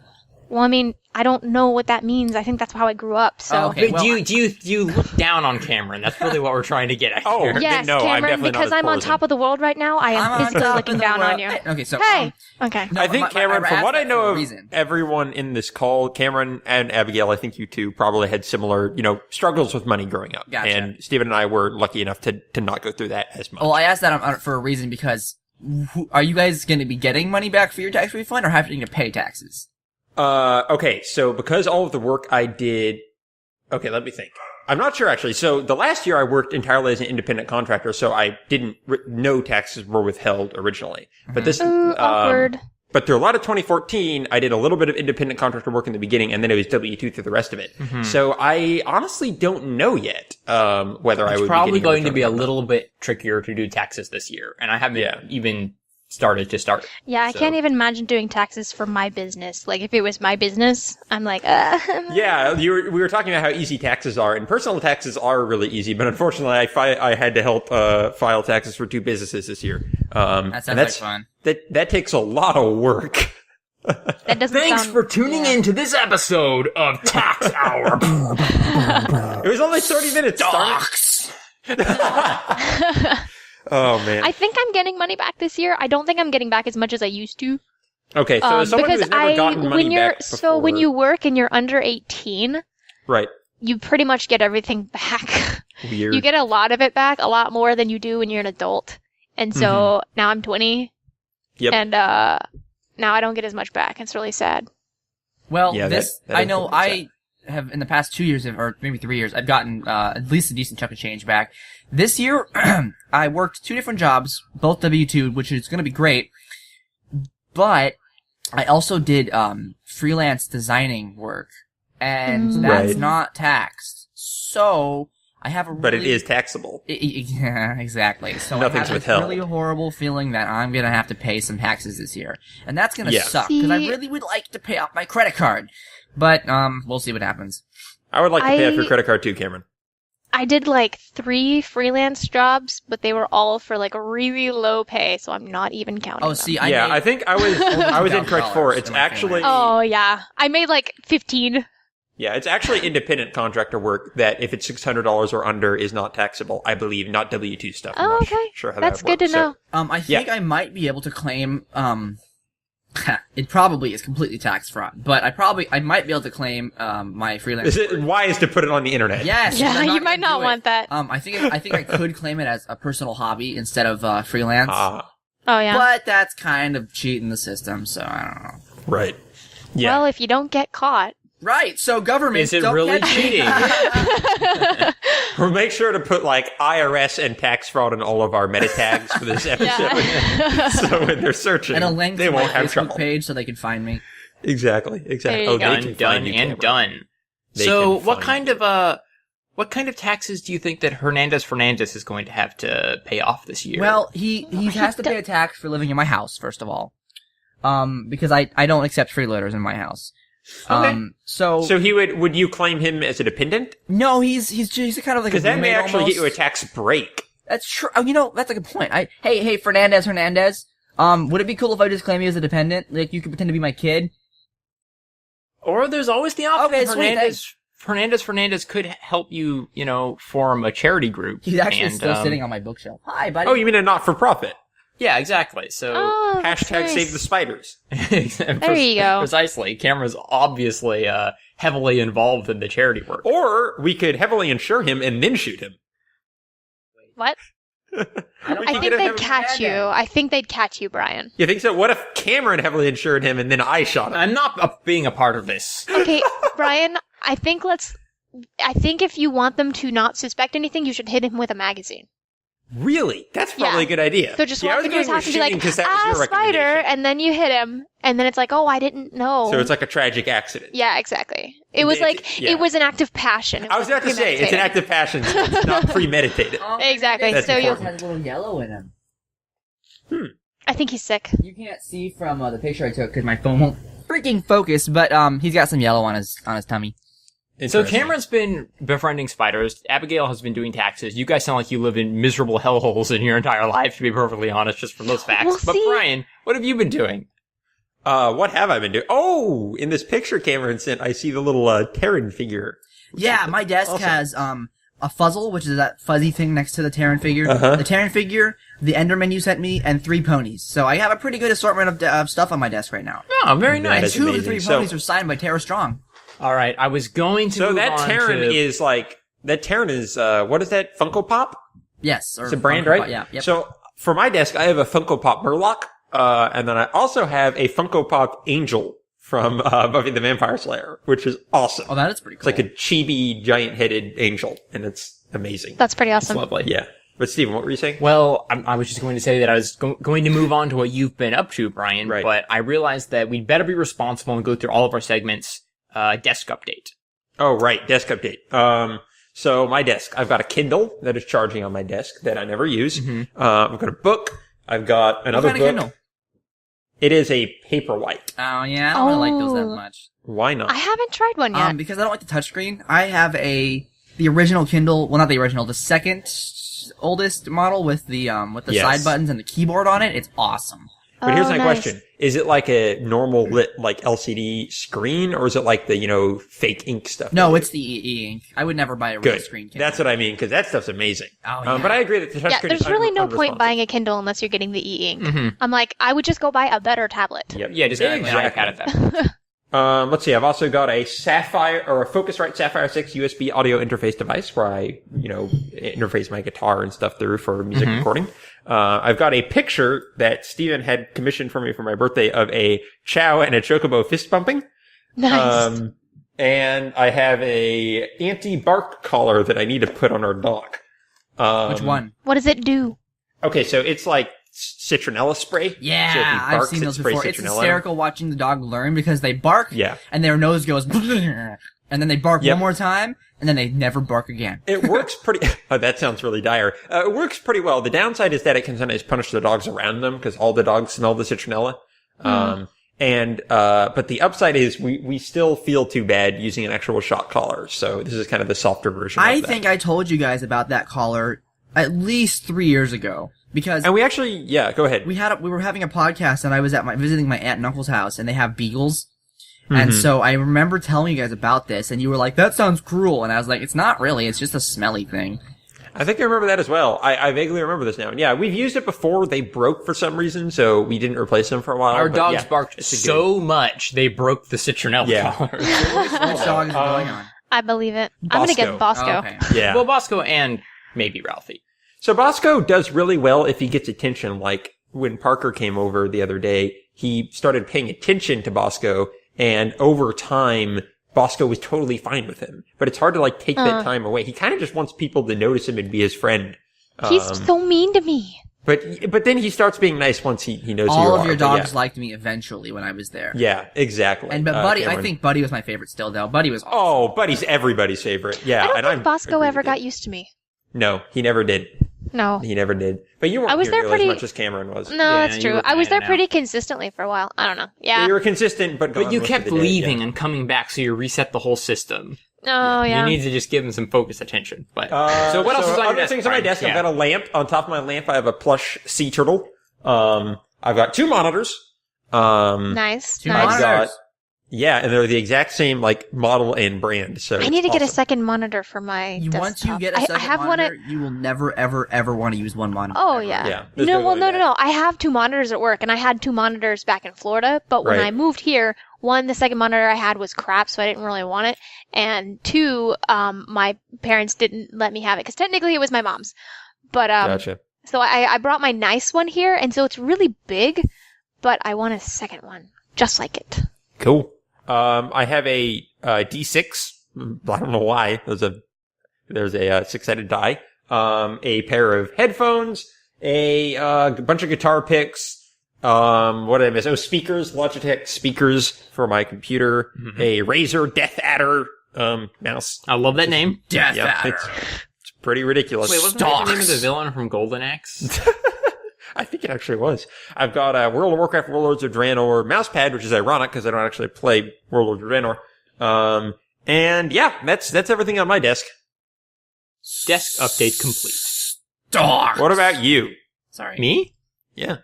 Well, I mean, I don't know what that means. I think that's how I grew up. So. Oh, okay. But do you look down on Cameron? That's really what we're trying to get at Oh, here. Yes, No, I'm Cameron, definitely not because as I'm poor on as top of the world right now, I I'm am on physically top looking of the down on world. you. Okay, so Hey! Okay. No, I think, Cameron, from what I know for a of reason. everyone in this call, Cameron and Abigail, I think you two probably had similar, struggles with money growing up. Gotcha. And Steven and I were lucky enough to not go through that as much. Well, I asked that for a reason because are you guys going to be getting money back for your tax refund or having to pay taxes? Okay, so because all of the work I did, okay, let me think. I'm not sure actually. So the last year I worked entirely as an independent contractor, so I didn't, no taxes were withheld originally. But this, Ooh, awkward. but through a lot of 2014, I did a little bit of independent contractor work in the beginning, and then it was W-2 through the rest of it. So I honestly don't know yet, whether I would It's probably be getting going to be a return or not. little bit trickier to do taxes this year, and I haven't even started to start. Yeah, I So- can't even imagine doing taxes for my business. Like, if it was my business, I'm like, Yeah, we were talking about how easy taxes are, and personal taxes are really easy, but unfortunately I had to help file taxes for 2 businesses this year. That sounds like fun. That takes a lot of work. that doesn't Thanks sound... for tuning in to this episode of Tax Hour. It was only 30 minutes. Docs. Oh man. I think I'm getting money back this year. I don't think I'm getting back as much as I used to. Okay, so as someone because who's never gotten money back before, so when you work and you're under 18, right, you pretty much get everything back. weird. You get a lot of it back, a lot more than you do when you're an adult. And so now I'm 20. Yep. And now I don't get as much back. It's really sad. Well, Yeah, this that I know is I have in the past 2 years or maybe 3 years I've gotten at least a decent chunk of change back. This year I worked 2 different jobs, both W-2, which is going to be great. But I also did freelance designing work, and that's Right. not taxed. So I have a But it is taxable. Yeah, exactly. So Nothing's I have withheld. this really horrible feeling that I'm gonna have to pay some taxes this year. And that's gonna suck, because I really would like to pay off my credit card. But, we'll see what happens. I would like to pay off your credit card too, Cameron. I did like 3 freelance jobs, but they were all for like really low pay, so I'm not even counting them. See, I think I was incorrect for it. It's actually... Oh, yeah. I made like 15. Yeah, it's actually independent contractor work that if it's $600 or under is not taxable, I believe, not W-2 stuff. I'm not okay. Sure how That's that good works. to know. I think I might be able to claim, it probably is completely tax fraud, but I might be able to claim, my freelance. Is it wise to put it on the internet? Yes. Yeah, you might not want that. I think I could claim it as a personal hobby instead of, freelance. Oh, yeah. But that's kind of cheating the system, so I don't know. Right. Yeah. Well, if you don't get caught. Right, so government. Is it don't really get cheating? Or make sure to put like IRS and tax fraud in all of our meta tags for this episode. So when they're searching, and a link they to won't my have Facebook trouble. page so they can find me. Exactly. There you Oh, go. they can Done find you, and Cameron. done. They So can what find kind of taxes do you think that Hernandez Fernandez is going to have to pay off this year? Well, he has to pay a tax for living in my house, first of all. Because I don't accept freeloaders in my house. Okay. So would you claim him as a dependent? no, he's kind of like a Because that may roommate actually almost. get you a tax break. That's true. Oh, that's a good point. Hey, Hernandez. Would it be cool if I just claim you as a dependent? Like, you could pretend to be my kid? Or there's always the option Okay, sweet, Fernandez could help you, form a charity group. He's actually and, still sitting on my bookshelf. Hi, buddy. Oh, you mean a not-for-profit? Yeah, exactly. So Oh, that's Hashtag nice. save the spiders. There you go. Precisely. Camera's obviously heavily involved in the charity work. Or we could heavily insure him and then shoot him. What? I think get they'd catch you. I think they'd catch you, Brian. You think so? What if Cameron heavily insured him and then I shot him? I'm not being a part of this. Okay, Brian, I think if you want them to not suspect anything, you should hit him with a magazine. Really? That's probably a good idea. So just I walk was into his going house with and be shooting like, 'cause that was your spider, recommendation. and then you hit him, and then it's like, oh, I didn't know. So it's like a tragic accident. Yeah, exactly. It was it was an act of passion. It I was about to say, it's an act of passion, so it's not premeditated. Exactly. That's So important. has a little yellow in him. I think he's sick. You can't see from the picture I took because my phone won't freaking focus, but he's got some yellow on his tummy. So Cameron's been befriending spiders. Abigail has been doing taxes. You guys sound like you live in miserable hellholes in your entire life, to be perfectly honest, just from those facts. Well, but see- Brian, what have you been doing? What have I been doing? Oh, in this picture Cameron sent, I see the little Terran figure. Yeah, my desk has a fuzzle, which is that fuzzy thing next to the Terran figure. Uh-huh. The Terran figure, the Enderman you sent me, and 3 ponies. So I have a pretty good assortment of stuff on my desk right now. Oh, very That nice. And is 2 of the amazing. 3 ponies are signed by Tara Strong. All right, I was going to So move that on Terran to... is what is that, Funko Pop? Yes. It's a brand, right? Yeah. Yep. So for my desk, I have a Funko Pop Murloc, and then I also have a Funko Pop Angel from Buffy the Vampire Slayer, which is awesome. Oh, that is pretty cool. It's like a chibi, giant-headed angel, and it's amazing. That's pretty It's awesome. lovely. Yeah. But Steven, what were you saying? Well, I was just going to say that I was going to move on to what you've been up to, Brian, Right. but I realized that we'd better be responsible and go through all of our segments. Desk update. Oh, right. Desk update. So my desk, I've got a Kindle that is charging on my desk that I never use. Mm-hmm. I've got a book. I've got another What kind of book. Kindle? It is a Paperwhite. Oh, yeah, I don't really like those that Oh. much. Why not? I haven't tried one yet. Because I don't like the touchscreen. I have the original Kindle, well, not the original, the second oldest model with the Yes. side buttons and the keyboard on it. It's awesome. But here's my nice. question. Is it like a normal lit, like LCD screen, or is it like the, fake ink stuff? No, it's the e-ink. I would never buy a real good. screen Kindle. That's what I mean, because that stuff's amazing. Oh, yeah. But I agree that the touchscreen Yeah, is there's really no point unresponsive. buying a Kindle unless you're getting the e-ink. Mm-hmm. I'm like, I would just go buy a better tablet. Yep. Yeah, just get an Exactly. iPad at that. Let's see. I've also got a Focusrite Sapphire 6 USB audio interface device where I, interface my guitar and stuff through for music recording. I've got a picture that Steven had commissioned for me for my birthday of a Chow and a Chocobo fist bumping. Nice. And I have a anti-bark collar that I need to put on our dog. Which one? What does it do? Okay, so it's like citronella spray. Yeah, so if he I've barks, seen it those sprays before. It's citronella. hysterical watching the dog learn because they bark, Yeah. and their nose goes, and then they bark Yep. one more time, and then they never bark again. It works pretty... Oh, that sounds really dire. It works pretty well. The downside is that it can sometimes punish the dogs around them, because all the dogs smell the citronella. But the upside is we still feel too bad using an actual shock collar, so this is kind of the softer version of that. I think I told you guys about that collar at least 3 years ago, because... And we actually... Yeah, go ahead. We were having a podcast, and I was visiting my aunt and uncle's house, and they have beagles. And so I remember telling you guys about this, and you were like, that sounds cruel. And I was like, it's not really, it's just a smelly thing. I think I remember that as well. I vaguely remember this now. And yeah, we've used it before. They broke for some reason, so we didn't replace them for a while. Our dogs barked so much, they broke the citronella collar. Which dog is going on? I believe it. I'm going to get Bosco. Oh, okay. Yeah. Well, Bosco and maybe Ralphie. So Bosco does really well if he gets attention. Like, when Parker came over the other day, he started paying attention to Bosco, and over time, Bosco was totally fine with him. But it's hard to, like, take that time away. He kind of just wants people to notice him and be his friend. He's so mean to me. But then he starts being nice once he knows who you are. All of your dogs liked me eventually when I was there. Yeah, exactly. And but Buddy, Cameron. I think Buddy was my favorite still, though. Buddy was awesome. Oh, Buddy's everybody's favorite. Yeah. I don't think Bosco ever got used to me. No, he never did. No. He never did. But you weren't I was here there nearly as much as Cameron was. No, Yeah, that's you true. were I was there kinda pretty consistently for a while. I don't know. Yeah. You were consistent, but But you most kept of the day, leaving yeah. and coming back, so you reset the whole system. Oh, yeah. You need to just give them some focused attention. But so what else is on your other desk? things on my Brian? desk? Yeah. I've got a lamp. On top of my lamp, I have a plush sea turtle. I've got 2 monitors. Nice. Two Nice. I've got monitors. Yeah, and they're the exact same like model and brand. So I need to it's get a awesome. second monitor for my desktop. Once you get a I second have monitor, you will never, ever, ever want to use one monitor. Oh, ever. yeah. Yeah, there's No, no well, way no, back. no. I have 2 monitors at work, and I had 2 monitors back in Florida, but when Right. I moved here, the second monitor I had was crap, so I didn't really want it, and 2, my parents didn't let me have it, because technically it was my mom's. But, Gotcha. so I brought my nice one here, and so it's really big, but I want a second one, just like it. Cool. I have a D6. I don't know why. There's a 6-sided die. A pair of headphones. A bunch of guitar picks. What did I miss? Oh, speakers. Logitech speakers for my computer. Mm-hmm. A Razer Death Adder mouse. I love that name. Death Yeah, Adder. it's pretty ridiculous. Wait, wasn't that the name of the villain from Golden Axe? I think it actually was. I've got World of Warcraft Warlords of Draenor mousepad, which is ironic because I don't actually play Warlords of Draenor. And yeah, that's everything on my desk. Desk update complete. Dog. What about you? Sorry. Me? Yeah.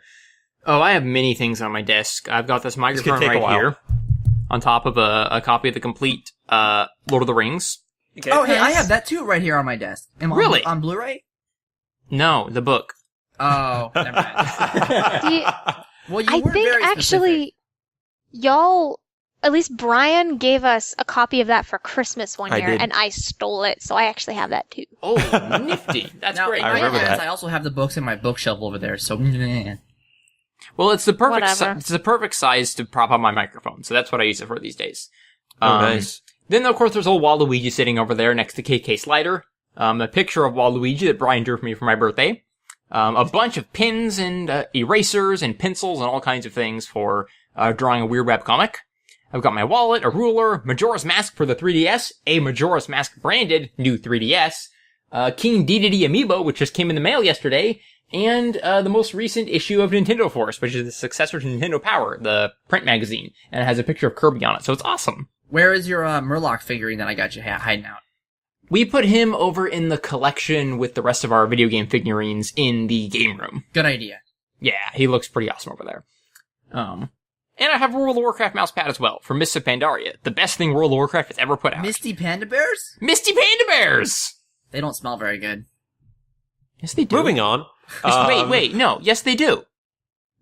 Oh, I have many things on my desk. I've got this could microphone take a right while. here, on top of a copy of the complete Lord of the Rings. Okay. Oh, hey, I have that too right here on my desk. Really? On Blu-ray? No, the book. Oh, never mind. See, Well, you I were think very actually, y'all, at least Brian gave us a copy of that for Christmas one I year, did. and I stole it, so I actually have that too. Oh, nifty. That's now, great. in I my remember defense, that. I also have the books in my bookshelf over there, so... Well, it's the perfect Whatever. it's the perfect size to prop up my microphone, so that's what I use it for these days. Oh, nice. Then, of course, there's old Waluigi sitting over there next to KK Slider. A picture of Waluigi that Brian drew for me for my birthday. A bunch of pins and erasers and pencils and all kinds of things for drawing a Weird Web comic. I've got my wallet, a ruler, Majora's Mask for the 3DS, a Majora's Mask branded new 3DS, King Dedede amiibo, which just came in the mail yesterday, and the most recent issue of Nintendo Force, which is the successor to Nintendo Power, the print magazine, and it has a picture of Kirby on it, so it's awesome. Where is your Murloc figurine that I got you hiding out? We put him over in the collection with the rest of our video game figurines in the game room. Good idea. Yeah, he looks pretty awesome over there. And I have a World of Warcraft mousepad as well, from Mists of Pandaria, the best thing World of Warcraft has ever put out. Misty Panda Bears? Misty Panda Bears! They don't smell very good. Yes, they do. Moving on. Wait, no, yes, they do.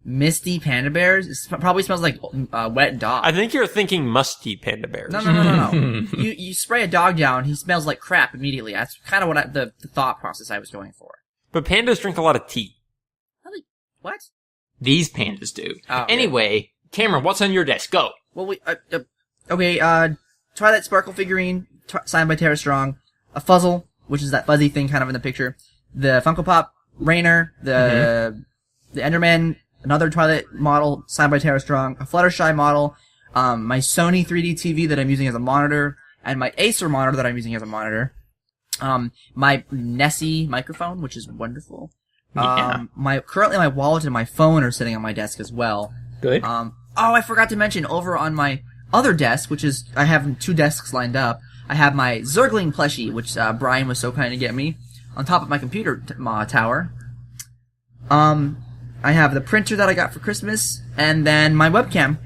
Misty Panda Bears? It probably smells like wet dog. I think you're thinking musty panda bears. No. You spray a dog down, he smells like crap immediately. That's kind of what the thought process I was going for. But pandas drink a lot of tea. Really? What? These pandas do. Oh, Anyway, Cameron, what's on your desk? Go. Well, Twilight Sparkle figurine, signed by Tara Strong, a Fuzzle, which is that fuzzy thing kind of in the picture, the Funko Pop Rainer, the Enderman, another Twilight model signed by Tara Strong, a Fluttershy model, my Sony 3D TV that I'm using as a monitor, and my Acer monitor that I'm using as a monitor. My Nessie microphone, which is wonderful. Currently my wallet and my phone are sitting on my desk as well. Good. I forgot to mention, over on my other desk, which is, I have 2 desks lined up, I have my Zergling plushie, which Bryan was so kind to get me, on top of my computer tower. I have the printer that I got for Christmas, and then my webcam.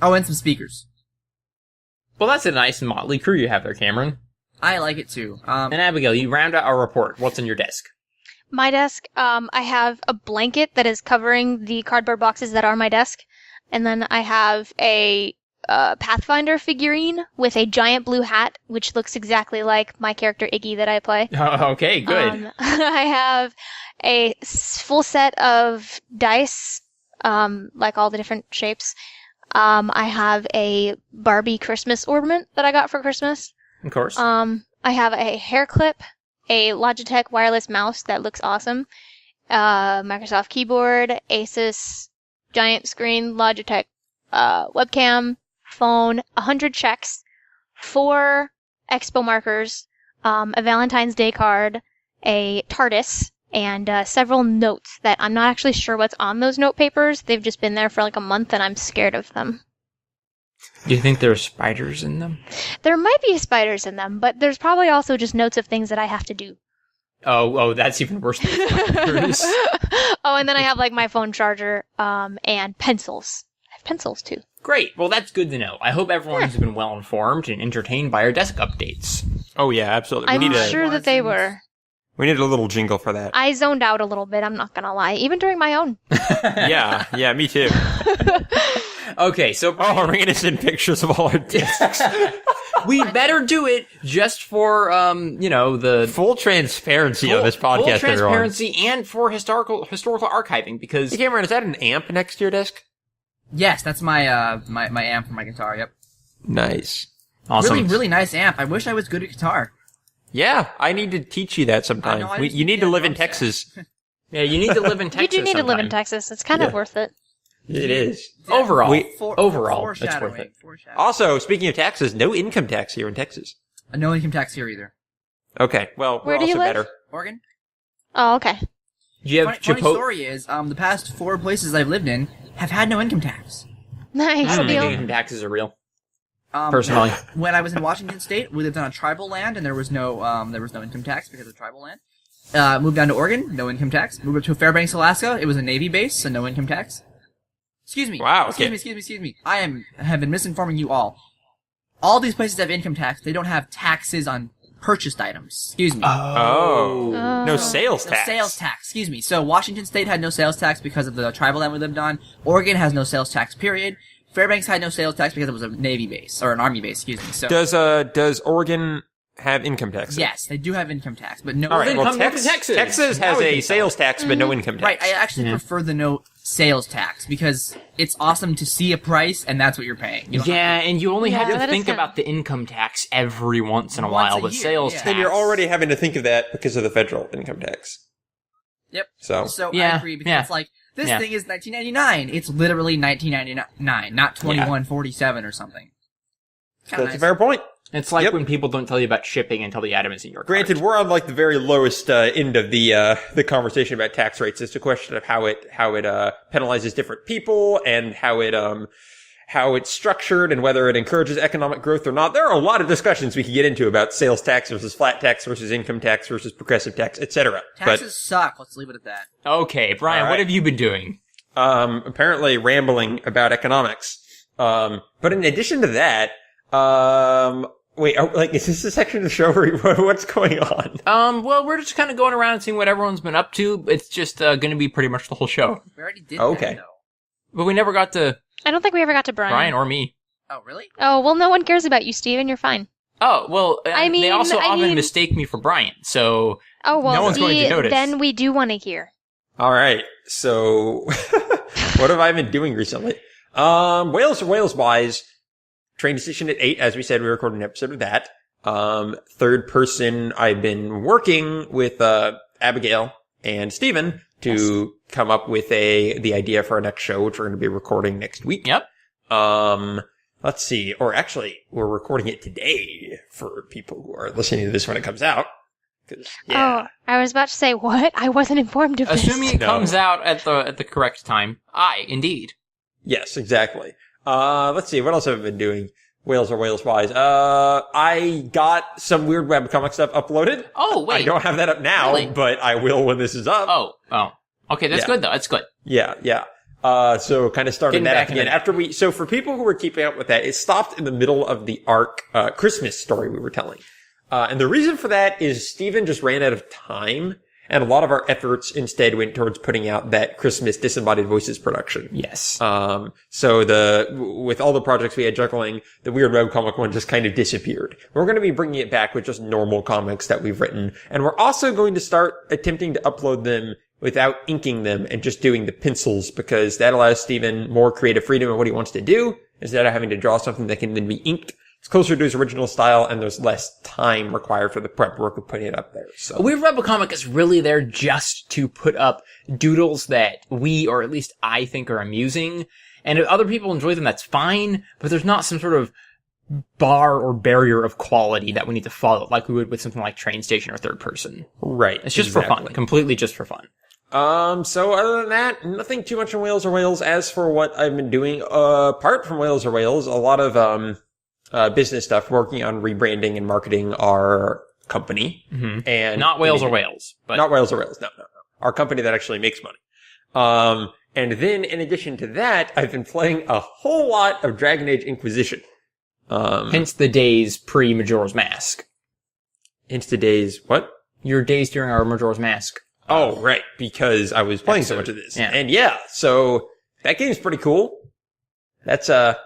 Oh, and some speakers. Well, that's a nice motley crew you have there, Cameron. I like it too. And Abigail, you round out our report. What's on your desk? My desk, I have a blanket that is covering the cardboard boxes that are my desk. And then I have a Pathfinder figurine with a giant blue hat, which looks exactly like my character Iggy that I play. Okay, good. I have a full set of dice, like all the different shapes. I have a Barbie Christmas ornament that I got for Christmas. Of course. I have a hair clip, a Logitech wireless mouse that looks awesome, Microsoft keyboard, Asus giant screen, Logitech webcam, phone, 100 checks, 4 expo markers, a Valentine's Day card, a TARDIS, and several notes that I'm not actually sure what's on those note papers. They've just been there for like a month and I'm scared of them. Do you think there are spiders in them? There might be spiders in them, but there's probably also just notes of things that I have to do. Oh, that's even worse than spiders. Oh, and then I have like my phone charger, and pencils. I have pencils too. Great. Well, that's good to know. I hope everyone has been well informed and entertained by our desk updates. Oh yeah, absolutely. I'm sure that they were. We need a little jingle for that. I zoned out a little bit, I'm not gonna lie. Even during my own. Yeah, me too. Okay, so... Oh, we're going to send pictures of all our discs. We better do it just for, the... Full transparency on this podcast, full transparency and for historical archiving, because... Hey, Cameron, is that an amp next to your desk? Yes, that's my my amp for my guitar, yep. Nice. Awesome. Really, really nice amp. I wish I was good at guitar. Yeah, I need to teach you that sometime. You need to live in Texas. Yeah, you need to live in Texas. You do need to live in Texas. It's kind of worth it. It is. Overall, Overall, it's worth it. Also, speaking of taxes, no income tax here in Texas. No income tax here either. Okay, well, Where we're do you also live? better. Oregon? Oh, okay. Do you have Funny story is, the past 4 places I've lived in have had no income tax. Nice I don't think deal. income taxes are real. Personally. When I was in Washington State, we lived on a tribal land, and there was no income tax because of tribal land. Moved down to Oregon, no income tax. Moved up to Fairbanks, Alaska. It was a Navy base, so no income tax. Excuse me. Wow. Excuse me. I have been misinforming you all. All these places have income tax. They don't have taxes on purchased items. Excuse me. Oh. No sales tax. No sales tax. Excuse me. So Washington State had no sales tax because of the tribal land we lived on. Oregon has no sales tax, period. Fairbanks had no sales tax because it was a Navy base, or an Army base, excuse me. So does Oregon have income tax? Yes, they do have income tax, but no. All right, well, Texas has a sales tax, but no income tax. Right, I actually prefer the no sales tax because it's awesome to see a price and that's what you're paying. You don't have And you only have to that is think kinda- about the income tax every once in a Once while, a but year, sales yeah. tax... And you're already having to think of that because of the federal income tax. Yep. So I Yeah, agree because yeah. it's like this Yeah. thing is 1999. It's literally 1999, not 2147 or something. Kinda that's a nice. fair point. It's like Yep. when people don't tell you about shipping until the item is in your cart. Granted, we're on like the very lowest end of the conversation about tax rates. It's a question of how it penalizes different people and how it's structured and whether it encourages economic growth or not. There are a lot of discussions we could get into about sales tax versus flat tax versus income tax versus progressive tax, etc. Taxes suck. Let's leave it at that. Okay, Brian, All right. what have you been doing? Apparently rambling about economics. But in addition to that, wait, is this a section of the show where what's going on? Well, we're just kind of going around and seeing what everyone's been up to. It's just going to be pretty much the whole show. We already did Okay. that, though. But we never got to I don't think we ever got to Brian. Brian or me. Oh, really? Oh, well, no one cares about you, Steven. You're fine. Oh, well, I they mean- also I often mean- mistake me for Brian, so... Oh, well, No one's going to see, notice. then we do want to hear. All right. So, what have I been doing recently? Wales wise, train decision at 8. As we said, we recorded an episode of that. Third person, I've been working with, Abigail and Steven to come up with the idea for our next show, which we're going to be recording next week. Yep. let's see. Or actually, we're recording it today for people who are listening to this when it comes out. Oh, I was about to say, what? I wasn't informed of this. Assuming it comes out at the correct time. Indeed. Yes, exactly. Let's see. What else have I been doing? Whales or Whales-wise. I got some weird webcomic stuff uploaded. Oh, wait. I don't have that up now, Really? but I will when this is up. Oh. Okay, that's good, though. That's good. Yeah. So kind of started Getting that back up again. So for people who were keeping up with that, it stopped in the middle of the arc, Christmas story we were telling. And the reason for that is Steven just ran out of time, and a lot of our efforts instead went towards putting out that Christmas Disembodied Voices production. Yes. So with all the projects we had juggling, the weird webcomic one just kind of disappeared. We're going to be bringing it back with just normal comics that we've written, and we're also going to start attempting to upload them without inking them and just doing the pencils, because that allows Steven more creative freedom in what he wants to do, instead of having to draw something that can then be inked. It's closer to his original style, and there's less time required for the prep work of putting it up there. So A Weird Webcomic is really there just to put up doodles that we, or at least I, think are amusing. And if other people enjoy them, that's fine, but there's not some sort of bar or barrier of quality that we need to follow, like we would with something like Train Station or Third Person. Right. It's just for fun. Completely just for fun. So other than that, nothing too much on Whales or Whales. As for what I've been doing, apart from Whales or Whales, a lot of, business stuff, working on rebranding and marketing our company. Mm-hmm. And not Whales or Whales, but not Whales or Whales. No. Our company that actually makes money. And then in addition to that, I've been playing a whole lot of Dragon Age Inquisition. Hence the days pre-Majora's Mask. Hence the days, what? Your days during our Majora's Mask. Oh, right, because I was playing so much of this. Yeah. And so that game's pretty cool. That's a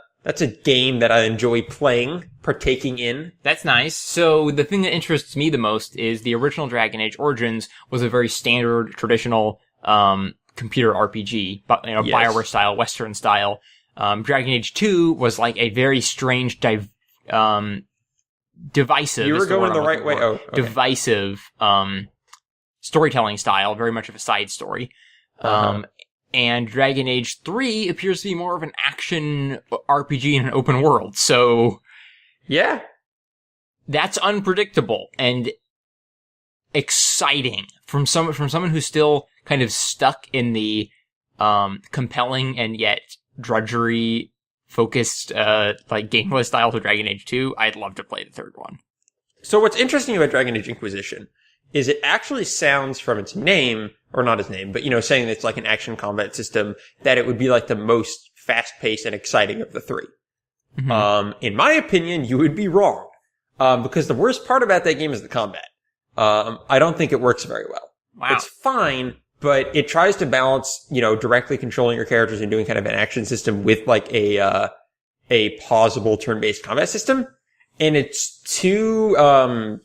game that I enjoy playing, partaking in. That's nice. So the thing that interests me the most is the original Dragon Age Origins was a very standard, traditional, computer RPG, but, yes. BioWare style, Western style. Dragon Age 2 was like a very strange, divisive. You were going the right way. Oh, okay. Divisive, storytelling style, very much of a side story. And Dragon Age 3 appears to be more of an action RPG in an open world. So, yeah, that's unpredictable and exciting from someone who's still kind of stuck in the compelling and yet drudgery focused like gameplay style to Dragon Age 2. I'd love to play the third one. So what's interesting about Dragon Age Inquisition is it actually sounds from its name, or not its name, but, saying that it's like an action combat system, that it would be like the most fast-paced and exciting of the three. Mm-hmm. In my opinion, you would be wrong. Because the worst part about that game is the combat. I don't think it works very well. Wow. It's fine, but it tries to balance, directly controlling your characters and doing kind of an action system with like a pausable turn-based combat system. And it's too,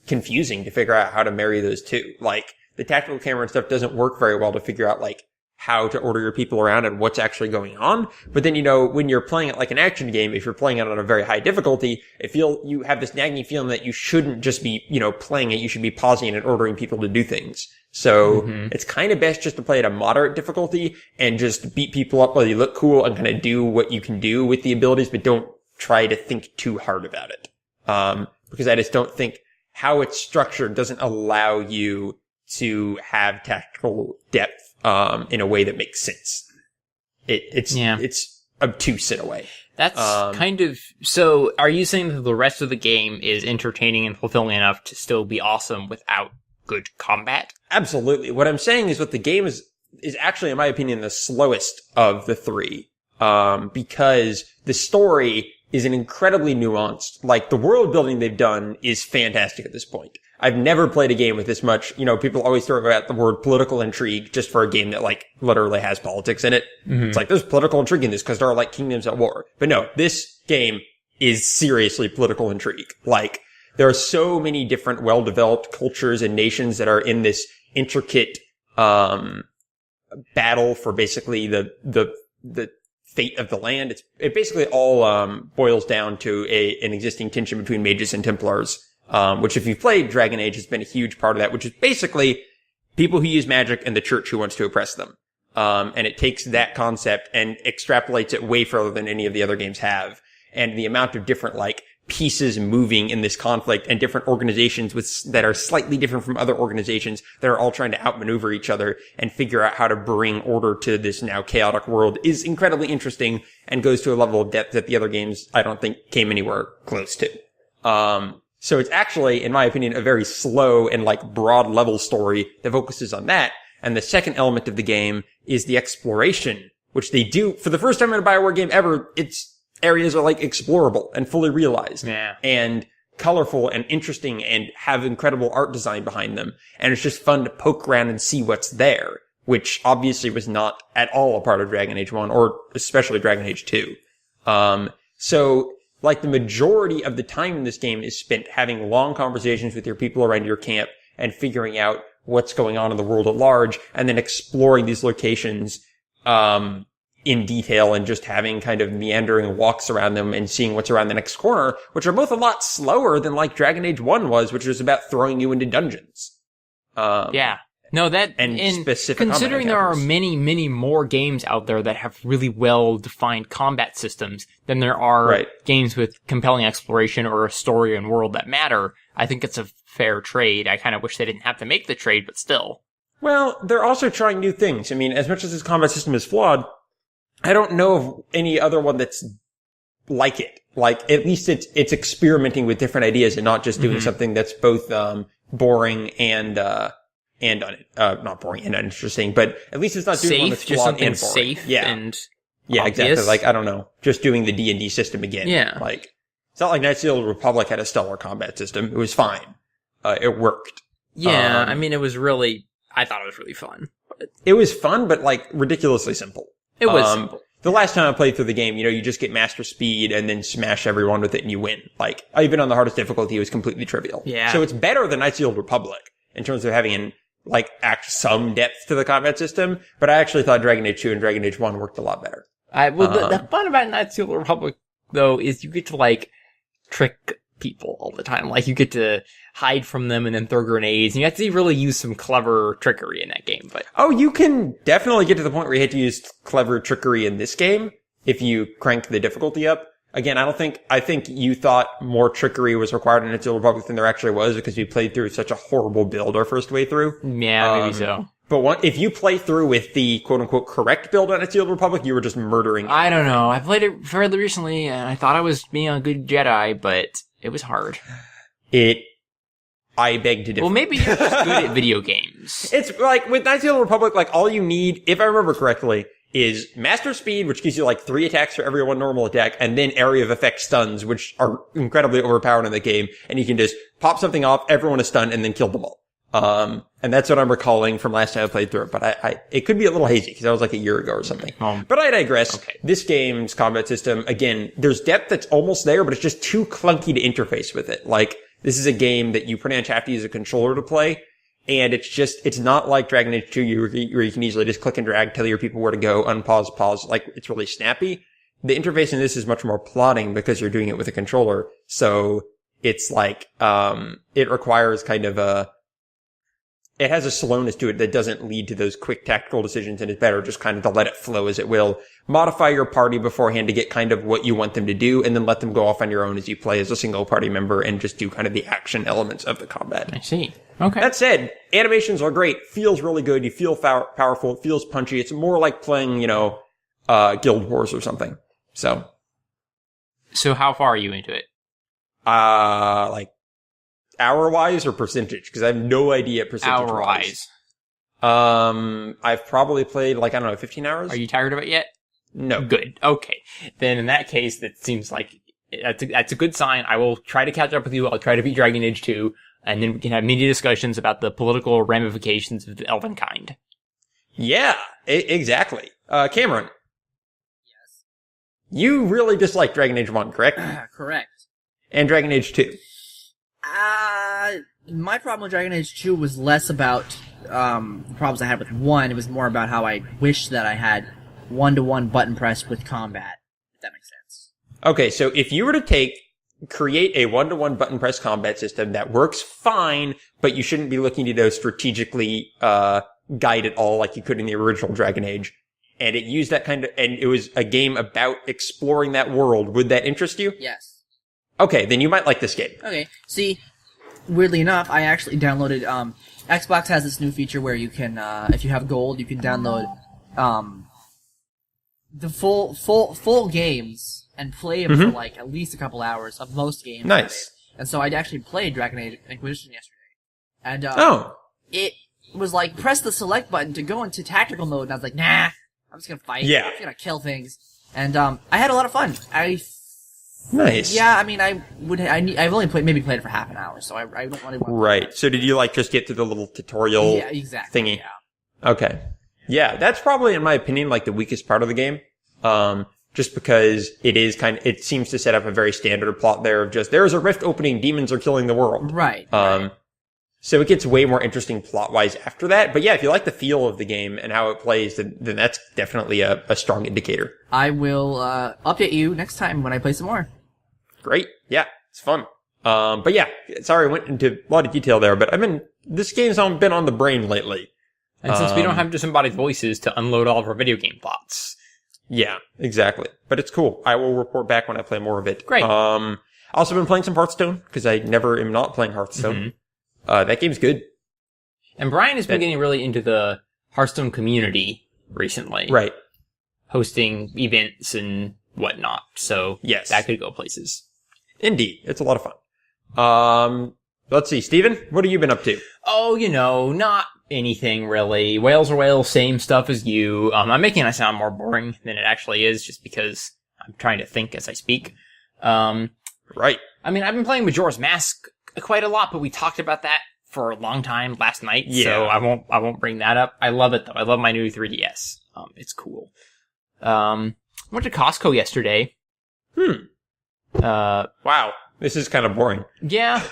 confusing to figure out how to marry those two. Like, the tactical camera and stuff doesn't work very well to figure out, like, how to order your people around and what's actually going on. But then, when you're playing it like an action game, if you're playing it on a very high difficulty, you have this nagging feeling that you shouldn't just be, playing it. You should be pausing and ordering people to do things. So, It's kind of best just to play at a moderate difficulty and just beat people up while you look cool and kind of do what you can do with the abilities, but don't try to think too hard about it. Because I just don't think how it's structured doesn't allow you to have tactical depth, in a way that makes sense. It's obtuse in a way. That's so are you saying that the rest of the game is entertaining and fulfilling enough to still be awesome without good combat? Absolutely. What I'm saying is what the game is actually, in my opinion, the slowest of the three. Because the story is an incredibly nuanced, like the world building they've done is fantastic at this point. I've never played a game with this much, people always throw out the word political intrigue just for a game that like literally has politics in it. Mm-hmm. It's like there's political intrigue in this because there are like kingdoms at war. But no, this game is seriously political intrigue. Like there are so many different well-developed cultures and nations that are in this intricate, battle for basically the fate of the land. It basically all boils down to an existing tension between mages and Templars, which if you've played Dragon Age has been a huge part of that, which is basically people who use magic and the church who wants to oppress them. And it takes that concept and extrapolates it way further than any of the other games have. and the amount of different, like, pieces moving in this conflict and different organizations that are slightly different from other organizations that are all trying to outmaneuver each other and figure out how to bring order to this now chaotic world is incredibly interesting and goes to a level of depth that the other games I don't think came anywhere close to. So it's actually, in my opinion, a very slow and like broad level story that focuses on that. And the second element of the game is the exploration, which they do for the first time in a BioWare game ever. Its areas are like explorable and fully realized and colorful and interesting and have incredible art design behind them. And it's just fun to poke around and see what's there, which obviously was not at all a part of Dragon Age 1 or especially Dragon Age 2. So like the majority of the time in this game is spent having long conversations with your people around your camp and figuring out what's going on in the world at large and then exploring these locations, in detail and just having kind of meandering walks around them and seeing what's around the next corner, which are both a lot slower than like Dragon Age 1 was, which was about throwing you into dungeons. No, that, and specific considering there are many, many more games out there that have really well-defined combat systems than there are games with compelling exploration or a story and world that matter, I think it's a fair trade. I kind of wish they didn't have to make the trade, but still. Well, they're also trying new things. I mean, as much as this combat system is flawed, I don't know of any other one that's like it. Like, at least it's experimenting with different ideas and not just doing something that's both, boring and not boring and uninteresting, but at least it's not doing one that's flawed and boring. Safe and obvious. Exactly. Like, I don't know, just doing the D&D system again. Yeah. Like, it's not like Knights of the Old Republic had a stellar combat system. It was fine. It worked. Yeah. I mean, I thought it was really fun. It was fun, but like ridiculously simple. It was simple. The last time I played through the game, you just get master speed and then smash everyone with it and you win. Like, even on the hardest difficulty, it was completely trivial. Yeah. So it's better than Knights of the Old Republic in terms of having some depth to the combat system, but I actually thought Dragon Age 2 and Dragon Age 1 worked a lot better. The fun about Knights of the Old Republic, though, is you get to, trick people all the time. Like, you get to hide from them and then throw grenades, and you have to really use some clever trickery in that game, but... Oh, you can definitely get to the point where you have to use clever trickery in this game, if you crank the difficulty up. Again, I think you thought more trickery was required in Knights of the Old Republic than there actually was, because we played through such a horrible build our first way through. Yeah, maybe so. But if you play through with the quote-unquote correct build on Knights of the Old Republic, you were just murdering it. I don't know. I played it fairly recently, and I thought I was being a good Jedi, but it was hard. I beg to differ. Well, maybe you're just good at video games. It's like, with Knights of the Old Republic, all you need, if I remember correctly, is Master Speed, which gives you 3 attacks for every one normal attack, and then Area of Effect stuns, which are incredibly overpowered in the game, and you can just pop something off, everyone is stunned, and then kill them all. And that's what I'm recalling from last time I played through it, but it could be a little hazy, because that was a year ago or something. But I digress. Okay. This game's combat system, again, there's depth that's almost there, but it's just too clunky to interface with it. This is a game that you pretty much have to use a controller to play. And it's not like Dragon Age 2 where you can easily just click and drag, tell your people where to go, unpause, pause. It's really snappy. The interface in this is much more plotting because you're doing it with a controller. So it's it requires it has a slowness to it that doesn't lead to those quick tactical decisions, and it's better just to let it flow as it will. Modify your party beforehand to get what you want them to do, and then let them go off on your own as you play as a single party member and just do the action elements of the combat. I see. Okay. That said, animations are great. Feels really good. You feel powerful. It feels punchy. It's more like playing, Guild Wars or something. So how far are you into it? Hour-wise or percentage? Because I have no idea percentage-wise. Hour-wise. I've probably played, 15 hours. Are you tired of it yet? No. Good. Okay. Then in that case, that seems like that's a good sign. I will try to catch up with you. I'll try to beat Dragon Age 2, and then we can have many discussions about the political ramifications of the elven kind. Yeah, exactly. Cameron. Yes? You really dislike Dragon Age 1, correct? Correct. And Dragon Age 2. My problem with Dragon Age 2 was less about the problems I had with 1. It was more about how I wish that I had one-to-one button press with combat, if that makes sense. Okay, so if you were to create a one-to-one button press combat system that works fine, but you shouldn't be looking to strategically guide it all like you could in the original Dragon Age, and it used that kind of, and it was a game about exploring that world, would that interest you? Yes. Okay, then you might like this game. Okay. See, weirdly enough, I actually downloaded. Xbox has this new feature where you can, if you have gold, you can download the full games and play them for like at least a couple hours of most games. Nice. And so I actually played Dragon Age Inquisition yesterday, and it was like press the select button to go into tactical mode, and I was like, nah, I'm just gonna fight. Yeah. I'm just gonna kill things, and I had a lot of fun. Nice. Yeah, I mean, I've only played it for half an hour, so I don't really want. Right. So did you like just get to the little tutorial? Yeah, exactly. Thingy. Yeah. Okay. Yeah, that's probably, in my opinion, like the weakest part of the game. Just because it seems to set up a very standard plot there of just, there is a rift opening, demons are killing the world. Right. So it gets way more interesting plot-wise after that. But yeah, if you like the feel of the game and how it plays, then that's definitely a strong indicator. I will update you next time when I play some more. Great. Yeah, it's fun. But yeah, sorry I went into a lot of detail there, but this game's been on the brain lately. And since we don't have Disembodied Voices to unload all of our video game thoughts. Yeah, exactly. But it's cool. I will report back when I play more of it. Great. Also been playing some Hearthstone, because I never am not playing Hearthstone. That game's good. And Bryan has been getting really into the Hearthstone community recently. Right. Hosting events and whatnot. So yes, that could go places. Indeed. It's a lot of fun. Let's see. Steven, what have you been up to? Oh, not anything really. Whales are whales, same stuff as you. I'm making it sound more boring than it actually is just because I'm trying to think as I speak. Right. I mean, I've been playing Majora's Mask quite a lot, but we talked about that for a long time last night, so I won't bring that up. I love it though. I love my new 3DS. It's cool. I went to Costco yesterday. Wow. This is kind of boring. Yeah.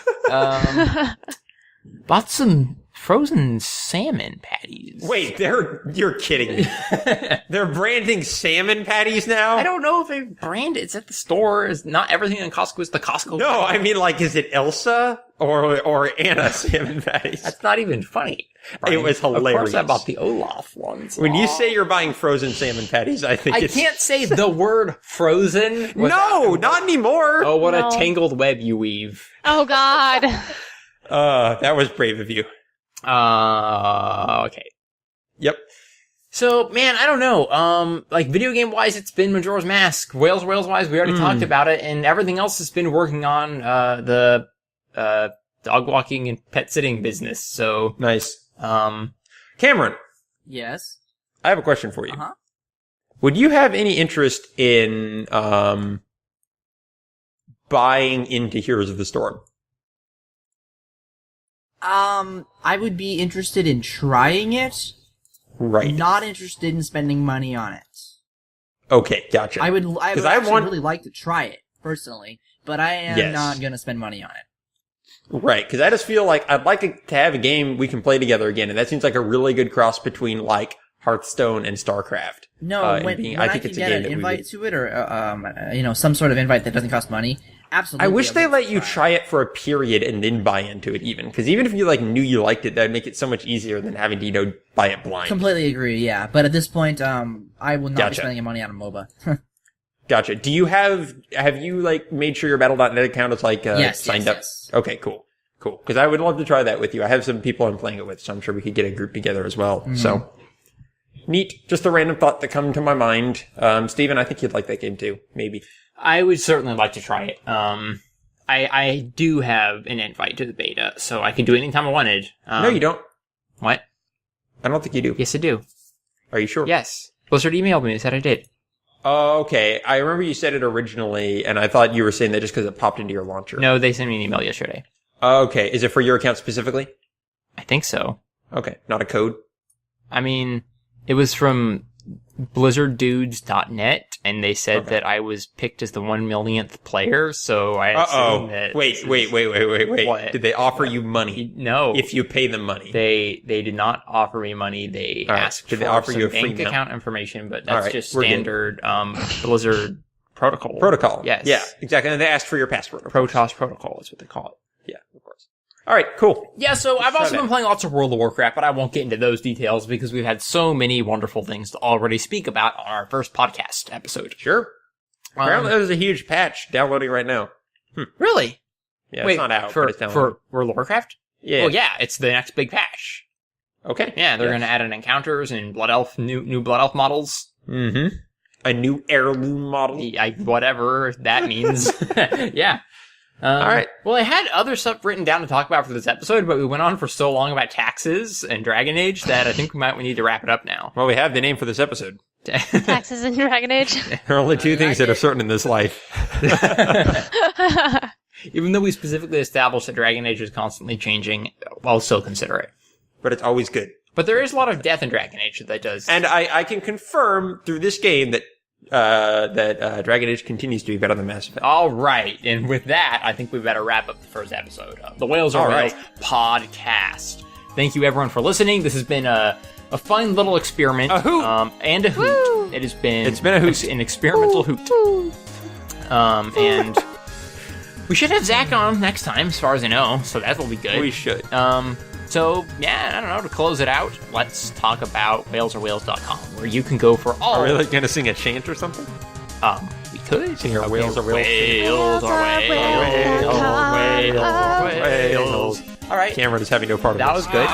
Bought some frozen salmon patties. Wait, you're kidding me. They're branding salmon patties now? I don't know if they brand it. It's at the store. Not everything in Costco is the Costco. No, I mean, like, is it Elsa or Anna salmon patties? That's not even funny, Bryan. It was hilarious. Of course I bought the Olaf ones. When you say you're buying frozen salmon patties, I can't say the word frozen. No, not anymore. Oh, what a tangled web you weave. Oh, God. That was brave of you. Okay. Yep. So, man, I don't know. Like, video game-wise, it's been Majora's Mask. Whales-wise, we already talked about it, and everything else has been working on, the dog walking and pet sitting business, so. Nice. Cameron. Yes? I have a question for you. Uh-huh. Would you have any interest in, buying into Heroes of the Storm? I would be interested in trying it. Right. Not interested in spending money on it. Okay, gotcha. I would really like to try it, personally, but I am not gonna spend money on it. Right, because I just feel like I'd like to have a game we can play together again, and that seems like a really good cross between, like, Hearthstone and StarCraft. No, when I can get an invite to it, or, some sort of invite that doesn't cost money, absolutely. I wish they let you try it for a period and then buy into it even. Because even if you, knew you liked it, that'd make it so much easier than having to, buy it blind. Completely agree, yeah. But at this point, I will not be spending money on a MOBA. Gotcha. Do you have you, made sure your Battle.net account is, signed up? Yes. Okay, cool. Cool. Because I would love to try that with you. I have some people I'm playing it with, so I'm sure we could get a group together as well. Mm-hmm. So, neat. Just a random thought that come to my mind. Steven, I think you'd like that game too. Maybe. I would certainly like to try it. I do have an invite to the beta, so I can do it anytime I wanted. No, you don't. What? I don't think you do. Yes, I do. Are you sure? Yes. Blizzard emailed me and said I did. Oh, okay. I remember you said it originally, and I thought you were saying that just because it popped into your launcher. No, they sent me an email yesterday. Okay. Is it for your account specifically? I think so. Okay. Not a code? I mean, it was from blizzarddudes.net, and they said that I was picked as the 1 millionth player, so I assume that... Wait. What? Did they offer you money? No. If you pay them money? They did not offer me money. They asked did for they offer some you a free bank mail? account information, but that's just standard Blizzard protocol. Protocol. Yes. Yeah, exactly. And they asked for your password. Protoss protocol is what they call it. Yeah, of course. All right, cool. Yeah, so I've also that. been playing lots of World of Warcraft, but I won't get into those details because we've had so many wonderful things to already speak about on our first podcast episode. Sure. Apparently there's a huge patch downloading right now. Really? Yeah, Wait, it's not out, for, but it's downloading. for World of Warcraft? Yeah. Well, yeah, it's the next big patch. Okay. Yeah, they're going to add in encounters and Blood Elf, new Blood Elf models. Mm-hmm. A new heirloom model. Whatever that means. Yeah. All right. Well, I had other stuff written down to talk about for this episode, but we went on for so long about taxes and Dragon Age that I think we need to wrap it up now. Well, we have the name for this episode. Taxes in Dragon Age. There are only two things that are certain in this life. Even though we specifically established that Dragon Age is constantly changing, I'll still consider it. But it's always good. But there is a lot of death in Dragon Age that does. And I can confirm through this game that Dragon Age continues to be better than Mass Effect. All right. And with that, I think we better wrap up the first episode of the Whales Are Whales podcast. Thank you, everyone, for listening. This has been a fun little experiment. A hoot. And a hoot. Woo. It's been a hoot. An experimental hoot. And we should have Zach on next time, as far as I know. So that'll be good. We should. So, yeah, I don't know, to close it out, let's talk about whalesorwhales.com, where you can go for all... Are we like going to sing a chant or something? We could. Sing our Whales Are Whales. Whales are whales. All right. Cameron is having no part of That this. was good.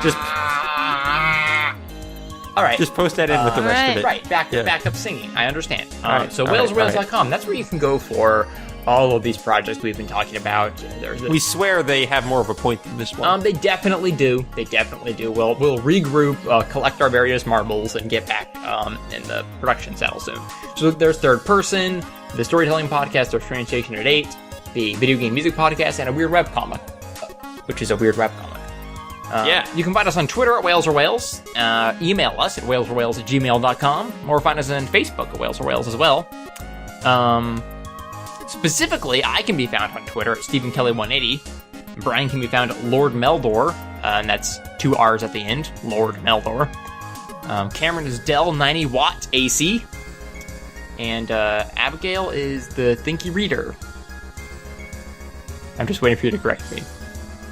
Just... All right. Just post that in with the rest of it. Right, back up singing. I understand. Right, so all right, whalesorwhales.com, that's where you can go for all of these projects we've been talking about. We swear they have more of a point than this one. They definitely do. We'll regroup, collect our various marbles, and get back in the production saddle soon. So there's Third Person, the Storytelling Podcast, there's Train Station at 8, the Video Game Music Podcast, and a Weird Web Comic, which is a weird web comic. You can find us on Twitter at Whales or Whales, email us at whalesorwhales@gmail.com, or find us on Facebook at Whales or Whales as well. Specifically, I can be found on Twitter at StephenKelly180. Bryan can be found at Lord Meldor, and that's 2 R's at the end, Lord Meldor. Cameron is Dell90Watt AC. And Abigail is the Thinky Reader. I'm just waiting for you to correct me.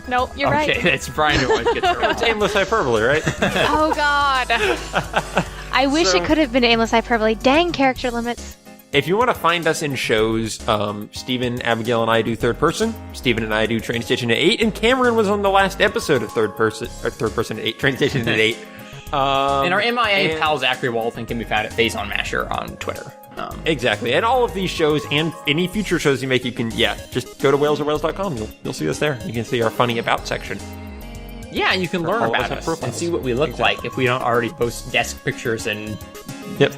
Nope, you're right. Okay, it's Bryan who always gets it wrong. It's aimless hyperbole, right? Oh, God. I wish it could have been aimless hyperbole. Dang character limits. If you want to find us in shows, Stephen, Abigail, and I do Third Person. Stephen and I do Train Station at 8, and Cameron was on the last episode of Third Person at 8, Train Station at 8. And our MIA pal Zachary Walton can be found at Face on Masher on Twitter. Exactly. And all of these shows and any future shows you make, you can, just go to whalesorwhales.com. You'll see us there. You can see our funny about section. Yeah, and you can learn all of about us us have and profiles. see what we look like if we don't already post desk pictures and... Yep.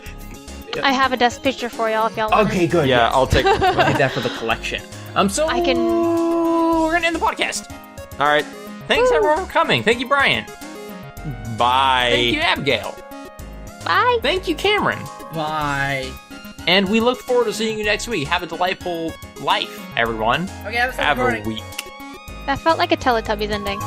I have a desk picture for y'all if y'all want Okay, good. Yeah, I'll take We'll get that for the collection. So I can- we're gonna end the podcast. All right. Thanks everyone for coming. Thank you, Bryan. Bye. Thank you, Abigail. Bye. Thank you, Cameron. Bye. And we look forward to seeing you next week. Have a delightful life, everyone. Okay, have Have a recording. week. That felt like a Teletubbies ending.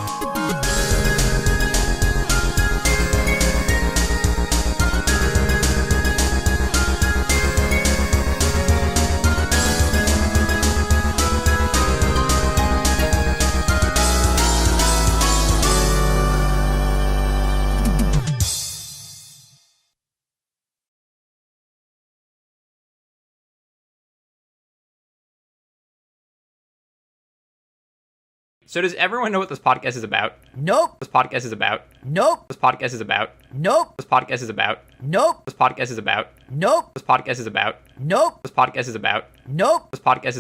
So does everyone know what this podcast is about? Nope. This podcast is about. Nope. This podcast is about. Nope. This podcast is about. Nope. This podcast is about. Nope. This podcast is about. Nope. This podcast is about. Nope. This podcast is